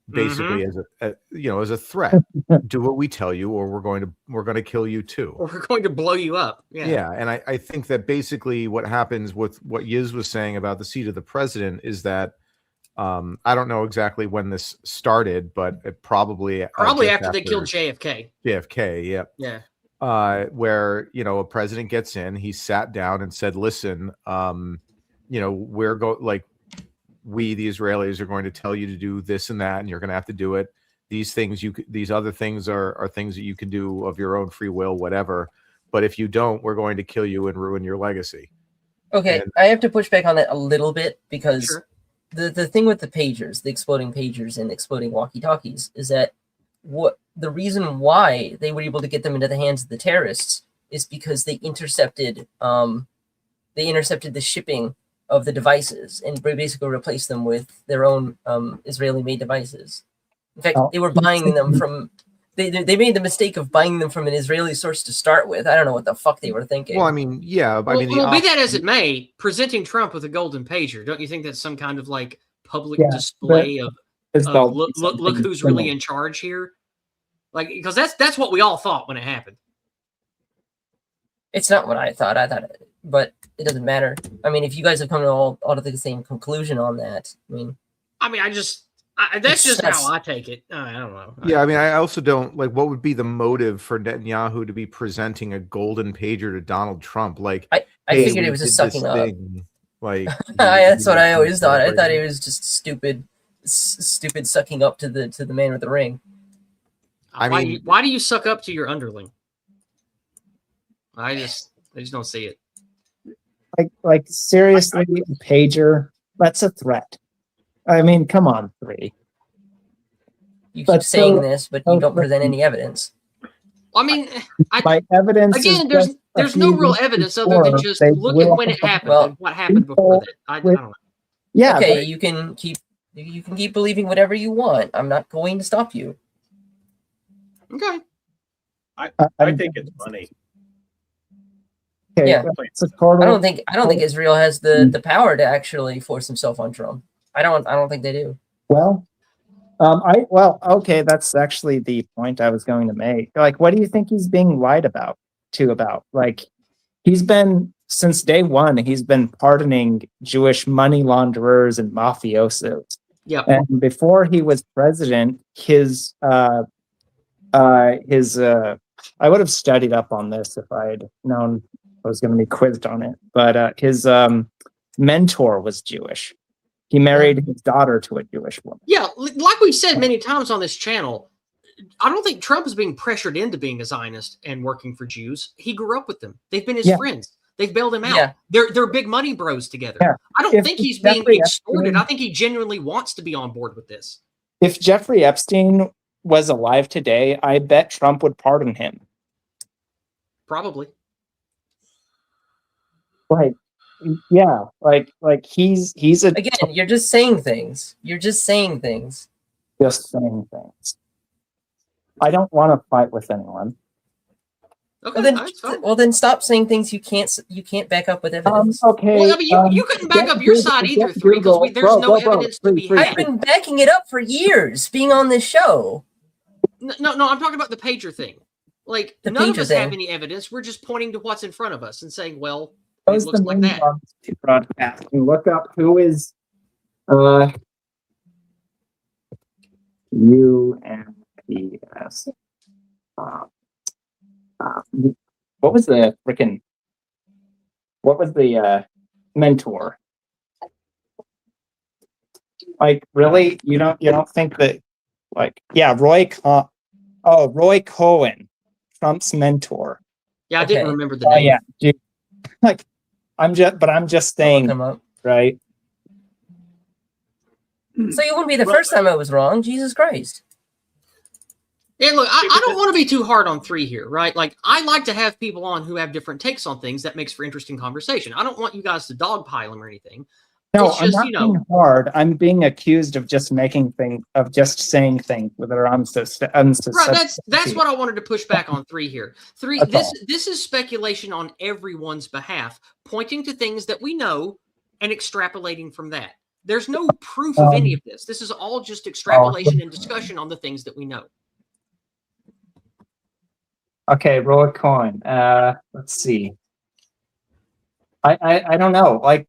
basically as a threat. Do what we tell you, or we're going to kill you too, or we're going to blow you up. Yeah. And I think that basically what happens with what Yiz was saying about the seat of the president is that I don't know exactly when this started, but it probably after they killed JFK. JFK, yeah. Where a president gets in, he sat down and said, "Listen, we the Israelis are going to tell you to do this and that, and you're going to have to do it. These other things are things that you can do of your own free will, whatever. But if you don't, we're going to kill you and ruin your legacy." Okay, I have to push back on that a little bit because the thing with the pagers, the exploding pagers and exploding walkie-talkies, is that the reason why they were able to get them into the hands of the terrorists is because they intercepted the shipping of the devices and basically replace them with their own Israeli-made devices. In fact, they were buying them from. They made the mistake of buying them from an Israeli source to start with. I don't know what the fuck they were thinking. Well, I mean, yeah. Well, I mean, be that as it may, presenting Trump with a golden pager, don't you think that's some kind of like public display of look who's really in charge here? Like, because that's what we all thought when it happened. It's not what I thought. But it doesn't matter. I mean, if you guys have come to all to the same conclusion on that, that's just how I take it. I don't know. Yeah, I mean, I also don't like. What would be the motive for Netanyahu to be presenting a golden pager to Donald Trump? Like, I figured it was just sucking up. Like, that's what I always thought. I thought it was just stupid sucking up to the man with the ring. Why do you suck up to your underling? I just don't see it. Like seriously, pager. That's a threat. I mean, come on, 3. You keep saying this, but you don't present any evidence. I mean, my evidence again, there's no real evidence other than just look at when it happened and what happened before that. I don't know. Yeah. Okay, you can keep believing whatever you want. I'm not going to stop you. Okay. I think it's funny. Okay, yeah. I don't think Israel has the power to actually force himself on Trump. I don't think they do. Well, okay, that's actually the point I was going to make. Like, what do you think he's being lied about? Like, he's been since day one. He's been pardoning Jewish money launderers and mafiosos. Yeah. And before he was president, I would have studied up on this if I had known I was going to be quizzed on it. But his mentor was Jewish. He married his daughter to a Jewish woman. Yeah, like we've said many times on this channel, I don't think Trump is being pressured into being a Zionist and working for Jews. He grew up with them. They've been his friends. They've bailed him out. Yeah. They're big money bros together. Yeah. I don't think he's being extorted. I think he genuinely wants to be on board with this. If Jeffrey Epstein was alive today, I bet Trump would pardon him. Probably. Right. Yeah, like he's a again. You're just saying things. Just saying things. I don't want to fight with anyone. Okay, well then stop saying things you can't back up with evidence. Okay. Well, I mean, you couldn't back up your side either, 3, because there's no evidence to be had. I've been backing it up for years, being on this show. No, I'm talking about the pager thing. Like, none of us have any evidence. We're just pointing to what's in front of us and saying, well, it looks like that. Broadcast. You look up who is UMPS. What was the mentor? Like, really? You don't think that, like, yeah, Roy Cohen, Trump's mentor. Yeah, I didn't remember the name. Yeah. Like, I'm just saying, right? So you wouldn't be the first time I was wrong. Jesus Christ. Yeah, look, I don't want to be too hard on 3 here, right? Like, I like to have people on who have different takes on things. That makes for interesting conversation. I don't want you guys to dogpile them or anything. No, it's just, I'm not being hard. I'm being accused of just saying things that are unsuspected. Right, that's what I wanted to push back on 3 here. 3, this is speculation on everyone's behalf, pointing to things that we know and extrapolating from that. There's no proof of any of this. This is all just extrapolation and discussion on the things that we know. Okay, roll a coin. Let's see. I don't know. Like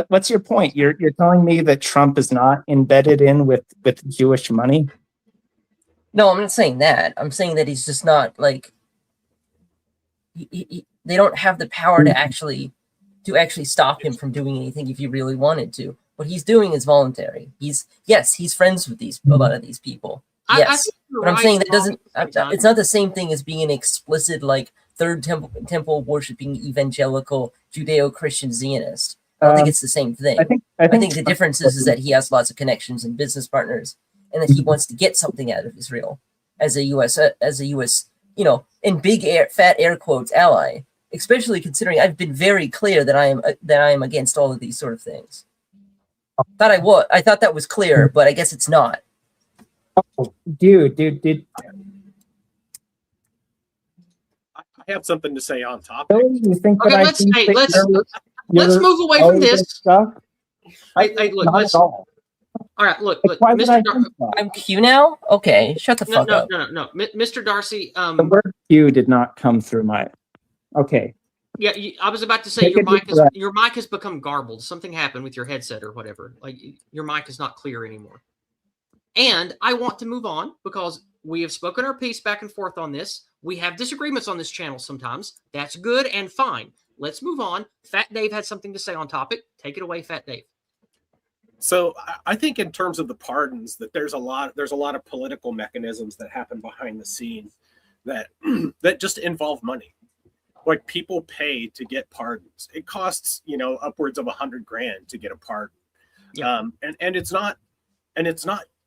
what's your point? You're telling me that Trump is not embedded in with Jewish money? No, I'm not saying that. I'm saying that he's just not like they don't have the power to actually stop him from doing anything if he really wanted to. What he's doing is voluntary. He's friends with a lot of these people. Yes, but I'm saying that doesn't. It's not the same thing as being an explicit like third temple worshiping evangelical Judeo-Christian Zionist. I don't think it's the same thing. I think the difference is that he has lots of connections and business partners, and that he wants to get something out of Israel as a U.S. In big fat air quotes ally. especially considering I've been very clear that I am against all of these sort of things. I thought that was clear, but I guess it's not. Dude. I have something to say on topic. Really? You think Okay, that I let's think that let's you're move away all from this. stuff? Hey, look, Not let's. at all. All right, look, Why would I Mr. think that? I'm Q now? Okay, shut the No, fuck no, up. no, Mr. Darcy. The word Q did not come through my. Okay. Yeah, I was about to say Take your a deep mic is breath. your mic has become garbled. Something happened with your headset or whatever. Like your mic is not clear anymore. And I want to move on because we have spoken our piece back and forth on this. We have disagreements on this channel sometimes. That's good and fine. Let's move on. Fat Dave had something to say on topic. Take it away, Fat Dave. So I think in terms of the pardons, that there's a lot of political mechanisms that happen behind the scenes that that just involve money. Like people pay to get pardons. It costs, upwards of $100,000 to get a pardon. Yeah. And it's not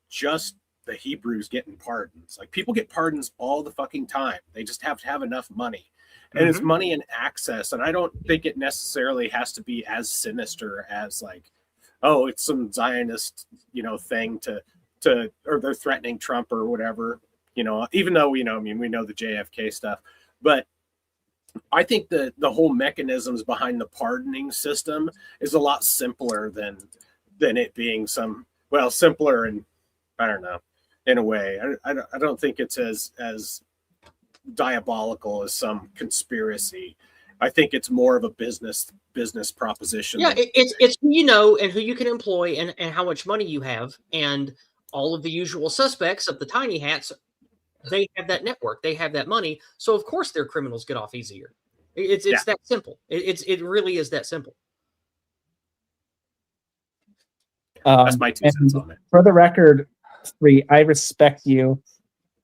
just the Hebrews getting pardons. Like people get pardons all the fucking time. They just have to have enough money. And it's money and access. And I don't think it necessarily has to be as sinister as like, oh, it's some Zionist, thing or they're threatening Trump or whatever, even though, we know the JFK stuff. But I think that the whole mechanisms behind the pardoning system is a lot simpler than it being simpler and I don't know, in a way. I don't think it's as diabolical as some conspiracy. I think it's more of a business proposition. Yeah, it's who you know and who you can employ and how much money you have. And all of the usual suspects of the tiny hats, they have that network. They have that money. So, of course, their criminals get off easier. It's that simple. It really is that simple. That's my 2 cents on it. For the record, Free, I respect you.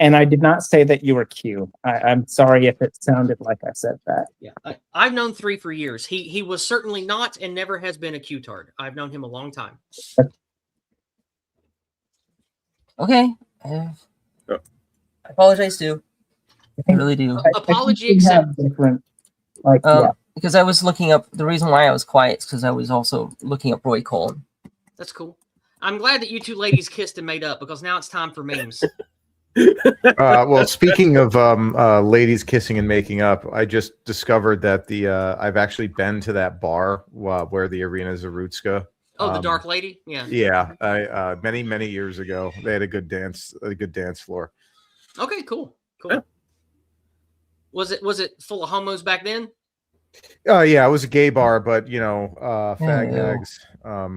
And I did not say that you were Q. I'm sorry if it sounded like I said that. Yeah, I've known 3 for years. He was certainly not and never has been a Q-tard. I've known him a long time. Okay. I apologize too. I really do. Apology accepted. Different, because I was looking up the reason why I was quiet is because I was also looking up Roy Cohn. That's cool. I'm glad that you two ladies kissed and made up because now it's time for memes. Well, speaking of ladies kissing and making up, I just discovered that I've actually been to that bar where the Arena Zarutska. Oh, the Dark Lady? Yeah. Yeah, I many years ago. They had a good dance floor. Okay, cool. Yeah. Was it full of homos back then? Yeah, it was a gay bar, but fag hags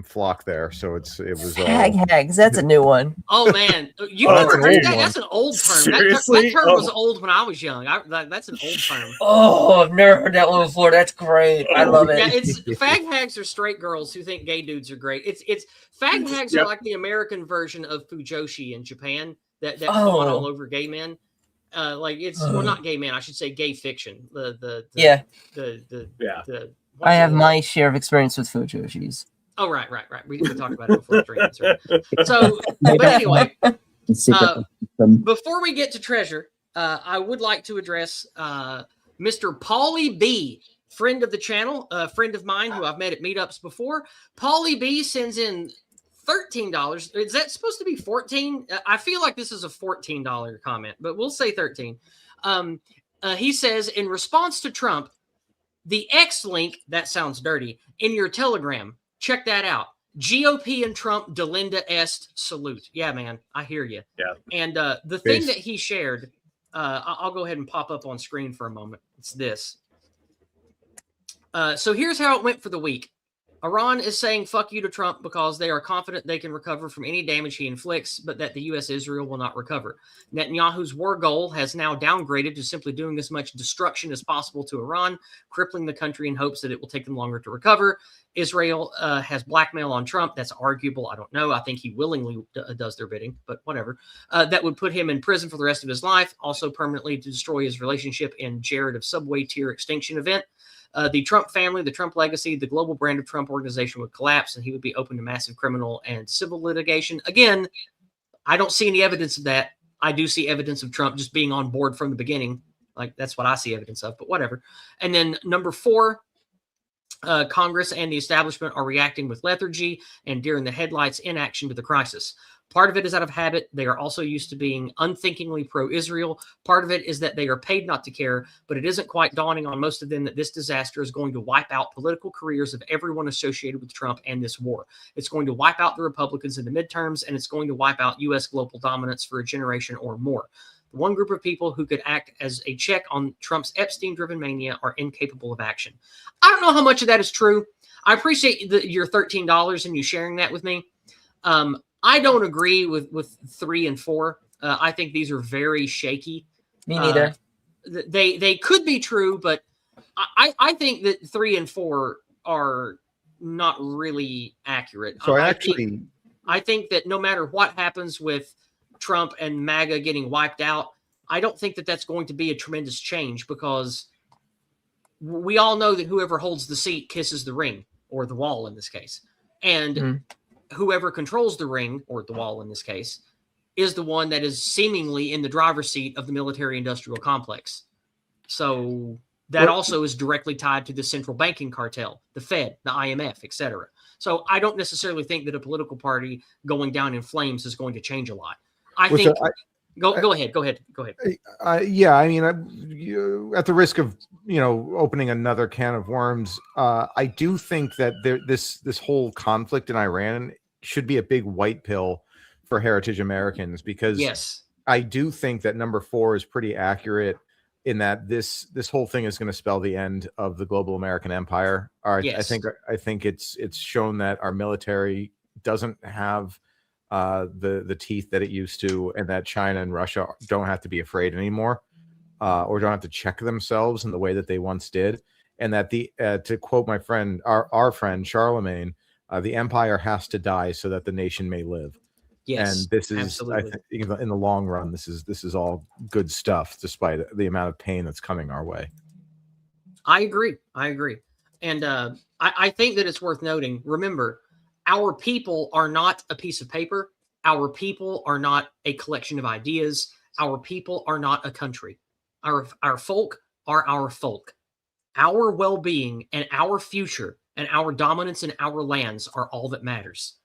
flock there, so it was Fag hags. That's a new one. Oh man, you Oh, never that's heard an that? old That's an old term. Seriously? That term Oh. was old when I was young. That's an old term. Oh, I've never heard that one before. That's great. I love it. Yeah, it's fag hags are straight girls who think gay dudes are great. It's fag hags are like the American version of fujoshi in Japan that fawn all over gay men. Well, not gay men. I should say gay fiction. I have my share of experience with fujoshis. Oh, right. We talked about it before the dreams. Right? So, but anyway, before we get to treasure, I would like to address Mr. Paulie B, friend of the channel, a friend of mine who I've met at meetups before. Paulie B sends in $13. Is that supposed to be 14? I feel like this is a $14 comment, but we'll say 13. He says, in response to Trump, the X link, that sounds dirty, in your Telegram. Check that out. GOP and Trump, Delinda est salute. Yeah, man, I hear you. Yeah. And the thing that he shared, I'll go ahead and pop up on screen for a moment. It's this. So here's how it went for the week. Iran is saying fuck you to Trump because they are confident they can recover from any damage he inflicts, but that the U.S. Israel will not recover. Netanyahu's war goal has now downgraded to simply doing as much destruction as possible to Iran, crippling the country in hopes that it will take them longer to recover. Israel has blackmail on Trump. That's arguable. I don't know. I think he willingly does their bidding, but whatever. That would put him in prison for the rest of his life, also permanently to destroy his relationship in Jared of Subway tier extinction event. The Trump family, the Trump legacy, the global brand of Trump organization would collapse and he would be open to massive criminal and civil litigation. Again, I don't see any evidence of that. I do see evidence of Trump just being on board from the beginning. Like, that's what I see evidence of, but whatever. And then number 4, Congress and the establishment are reacting with lethargy and deer in the headlights inaction to the crisis. Part of it is out of habit. They are also used to being unthinkingly pro-Israel. Part of it is that they are paid not to care, but it isn't quite dawning on most of them that this disaster is going to wipe out political careers of everyone associated with Trump and this war. It's going to wipe out the Republicans in the midterms, and it's going to wipe out U.S. global dominance for a generation or more. The one group of people who could act as a check on Trump's Epstein-driven mania are incapable of action. I don't know how much of that is true. I appreciate your $13 and you sharing that with me. I don't agree with 3 and 4. I think these are very shaky. Me neither. They could be true, but I think that 3 and 4 are not really accurate. So I think that no matter what happens with Trump and MAGA getting wiped out, I don't think that that's going to be a tremendous change, because we all know that whoever holds the seat kisses the ring, or the wall in this case. And whoever controls the ring, or the wall in this case, is the one that is seemingly in the driver's seat of the military-industrial complex. So that also is directly tied to the central banking cartel, the Fed, the IMF, etc. So I don't necessarily think that a political party going down in flames is going to change a lot. Go ahead. Yeah, I mean, at the risk of opening another can of worms, I do think that this whole conflict in Iran should be a big white pill for heritage Americans, because yes, I do think that number 4 is pretty accurate in that this whole thing is going to spell the end of the global American empire. Yes. I think it's shown that our military doesn't have the teeth that it used to, and that China and Russia don't have to be afraid anymore, or don't have to check themselves in the way that they once did. And that to quote my friend, our friend Charlemagne, the empire has to die so that the nation may live. Yes, and this is, absolutely. I think, in the long run, this is all good stuff, despite the amount of pain that's coming our way. I agree. And I think that it's worth noting. Remember, our people are not a piece of paper. Our people are not a collection of ideas. Our people are not a country. Our folk are our folk. Our well-being and our future and our dominance in our lands are all that matters.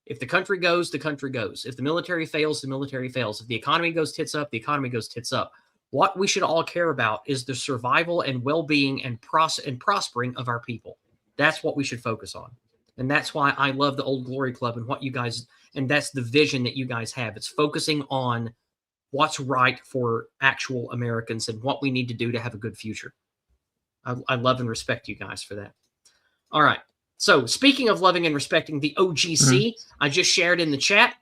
If the country goes, the country goes. If the military fails, the military fails. If the economy goes tits up, the economy goes tits up. What we should all care about is the survival and well-being and prospering of our people. That's what we should focus on. And that's why I love the Old Glory Club and what you guys, and that's the vision that you guys have. It's focusing on what's right for actual Americans and what we need to do to have a good future. I love and respect you guys for that. All right. So speaking of loving and respecting the OGC, I just shared in the chat.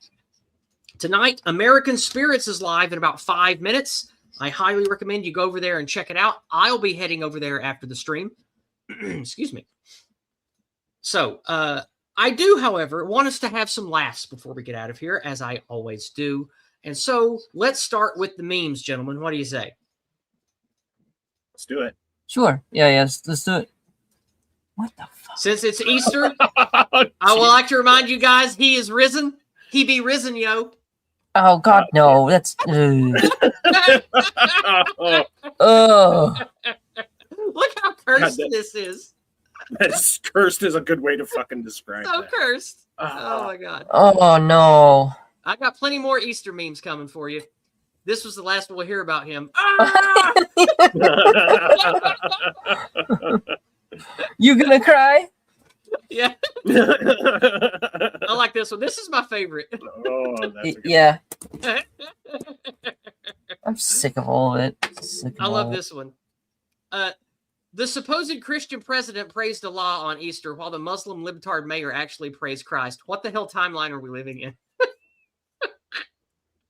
Tonight, American Spirits is live in about 5 minutes. I highly recommend you go over there and check it out. I'll be heading over there after the stream. Excuse me. So I do, however, want us to have some laughs before we get out of here, as I always do. And so let's start with the memes, gentlemen. What do you say? Let's do it. Sure. Yeah, let's do it. What the fuck? Since it's Easter, I would like to remind you guys, he is risen. He be risen, yo. Oh, God, no. That's... Oh. Look how cursed this is. That's cursed is a good way to fucking describe So that. cursed. Oh, my God. Oh, no. I got plenty more Easter memes coming for you. This was the last we'll hear about him. You gonna cry? Yeah. I like this one. This is my favorite. Oh, that's a good Yeah. I'm sick of all of it. I love this one. The supposed Christian president praised Allah on Easter, while the Muslim libtard mayor actually praised Christ. What the hell timeline are we living in?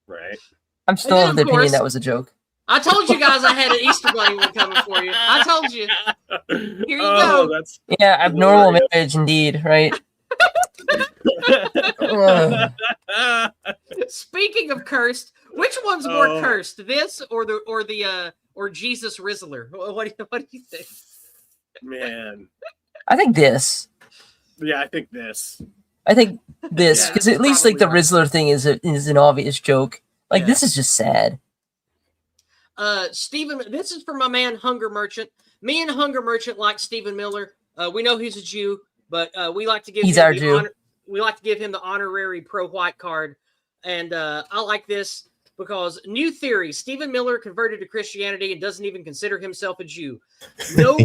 Right. I'm still of the opinion that was a joke. I told you guys I had an Easter bunny one coming for you. I told you. Here you go. That's Abnormal marriage indeed, right? Speaking of cursed, which one's more cursed, this or Jesus Rizzler? What do you think? Man. I think this. Yeah, I think this. Because at least like the Rizzler thing is an obvious joke. Like this is just sad. Stephen, this is for my man Hunger Merchant. Me and Hunger Merchant like Stephen Miller. We know he's a Jew, but we like to give He's him our the Jew. we like to give him the honorary pro-white card. And I like this because new theory: Stephen Miller converted to Christianity and doesn't even consider himself a Jew. No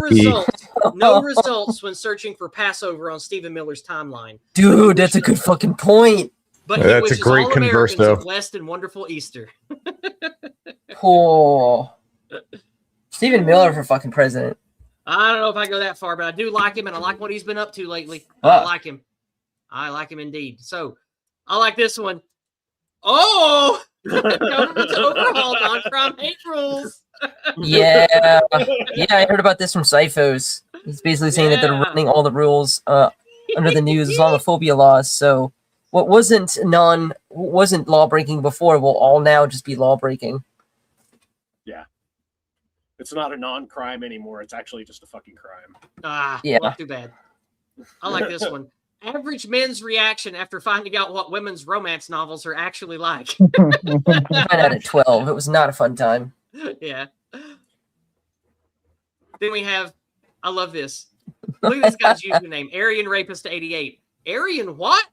results when searching for Passover on Stephen Miller's timeline. Dude, that's a good fucking point. But Yeah, he that's a wishes great all Americans converso. a blessed and wonderful Easter. Oh. Stephen Miller for fucking president. I don't know if I go that far, but I do like him, and I like what he's been up to lately. Ah. I like him. I like him indeed. So I like this one. Oh, government to overhaul non-crime hate rules. Yeah. Yeah, I heard about this from Cyphos. He's basically saying that they're Yeah. running all the rules under the new Islamophobia laws. So what wasn't law breaking before will all now just be law breaking. It's not a non-crime anymore. It's actually just a fucking crime. Yeah. Well, too bad. I like this one. Average men's reaction after finding out what women's romance novels are actually like. 9 out of 12. It was not a fun time. Yeah. Then we have, I love this. Look at this guy's username, Aryan Rapist 88. Aryan what?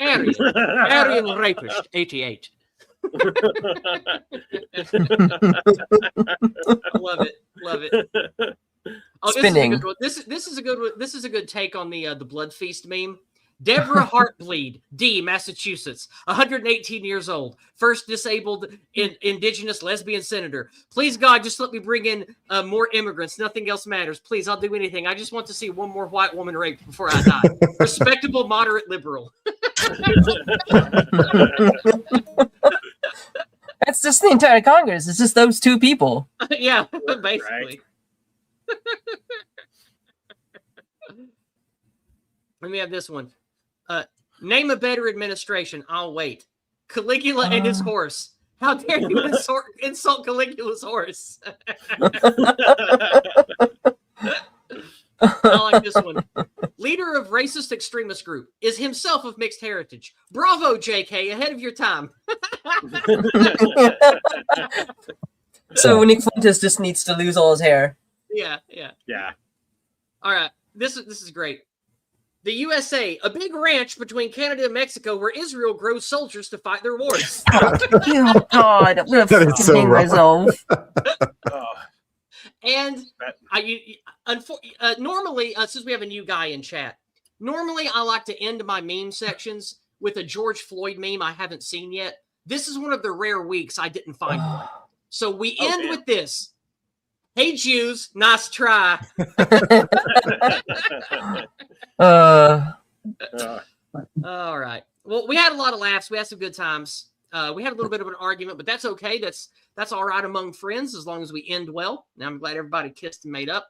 Aryan Rapist 88. Love it. Oh, Spinning. This is a good one. This is a good take on the Blood Feast meme. Deborah Heartbleed, D, Massachusetts, 118 years old, first disabled indigenous lesbian senator. Please, God, just let me bring in more immigrants. Nothing else matters. Please, I'll do anything. I just want to see one more white woman raped before I die. Respectable, moderate, liberal. That's just the entire Congress. It's just those two people. Yeah, basically. Let me have this one. Name a better administration. I'll wait. Caligula and his horse. How dare you insult Caligula's horse? I like this one. Leader of racist extremist group is himself of mixed heritage. Bravo, JK, ahead of your time. So Nick Fuentes just needs to lose all his hair. Yeah. All right. This is great. The USA, a big ranch between Canada and Mexico where Israel grows soldiers to fight their wars. Oh God, I'm gonna That is so hang wrong. myself. And normally, since we have a new guy in chat, normally I like to end my meme sections with a George Floyd meme I haven't seen yet. This is one of the rare weeks I didn't find one. So we end with this. Hey, Jews, nice try. All right. Well, we had a lot of laughs. We had some good times. We had a little bit of an argument, but that's okay. That's all right among friends as long as we end well. Now I'm glad everybody kissed and made up.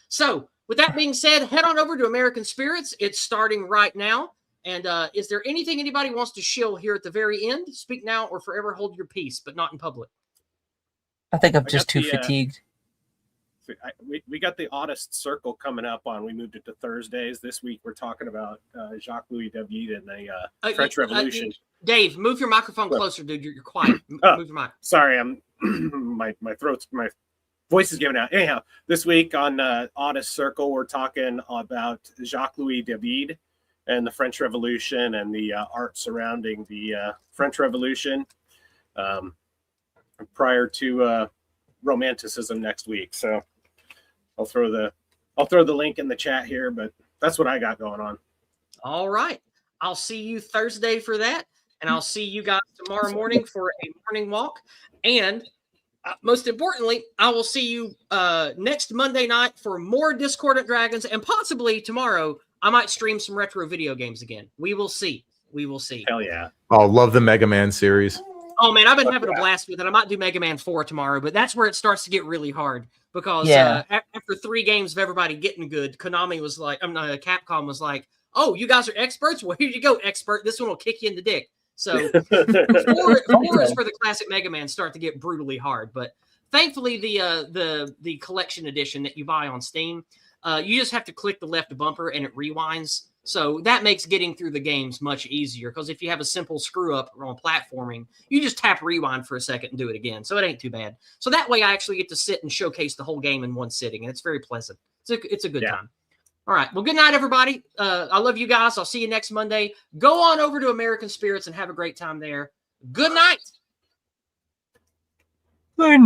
So with that being said, head on over to American Spirits. It's starting right now. And is there anything anybody wants to shill here at the very end? Speak now or forever hold your peace, but not in public. I think I'm just too fatigued. We got the Oddest Circle coming up on. We moved it to Thursdays. This week we're talking about Jacques Louis David and the French Revolution. Dave, move your microphone closer, dude. You're quiet. Move your mic. Sorry, I'm my voice is giving out. Anyhow, this week on Oddest Circle, we're talking about Jacques Louis David and the French Revolution and the art surrounding the French Revolution prior to Romanticism next week. So I'll throw the link in the chat here, but that's what I got going on. All right. I'll see you Thursday for that. And I'll see you guys tomorrow morning for a morning walk. And most importantly, I will see you next Monday night for more Discordant Dragons. And possibly tomorrow, I might stream some retro video games again. We will see. Hell yeah. Oh, love the Mega Man series. Oh, man, I've been having a blast with it. I might do Mega Man 4 tomorrow, but that's where it starts to get really hard. Because after 3 games of everybody getting good, Konami was like, Capcom was like, oh, you guys are experts? Well, here you go, expert. This one will kick you in the dick. So 4 is for the classic Mega Man start to get brutally hard. But thankfully, the collection edition that you buy on Steam, you just have to click the left bumper and it rewinds. So that makes getting through the games much easier, because if you have a simple screw up on platforming, you just tap rewind for a second and do it again. So it ain't too bad. So that way I actually get to sit and showcase the whole game in one sitting, and it's very pleasant. It's a good time. All right. Well, good night, everybody. I love you guys. I'll see you next Monday. Go on over to American Spirits and have a great time there. Good night. I know.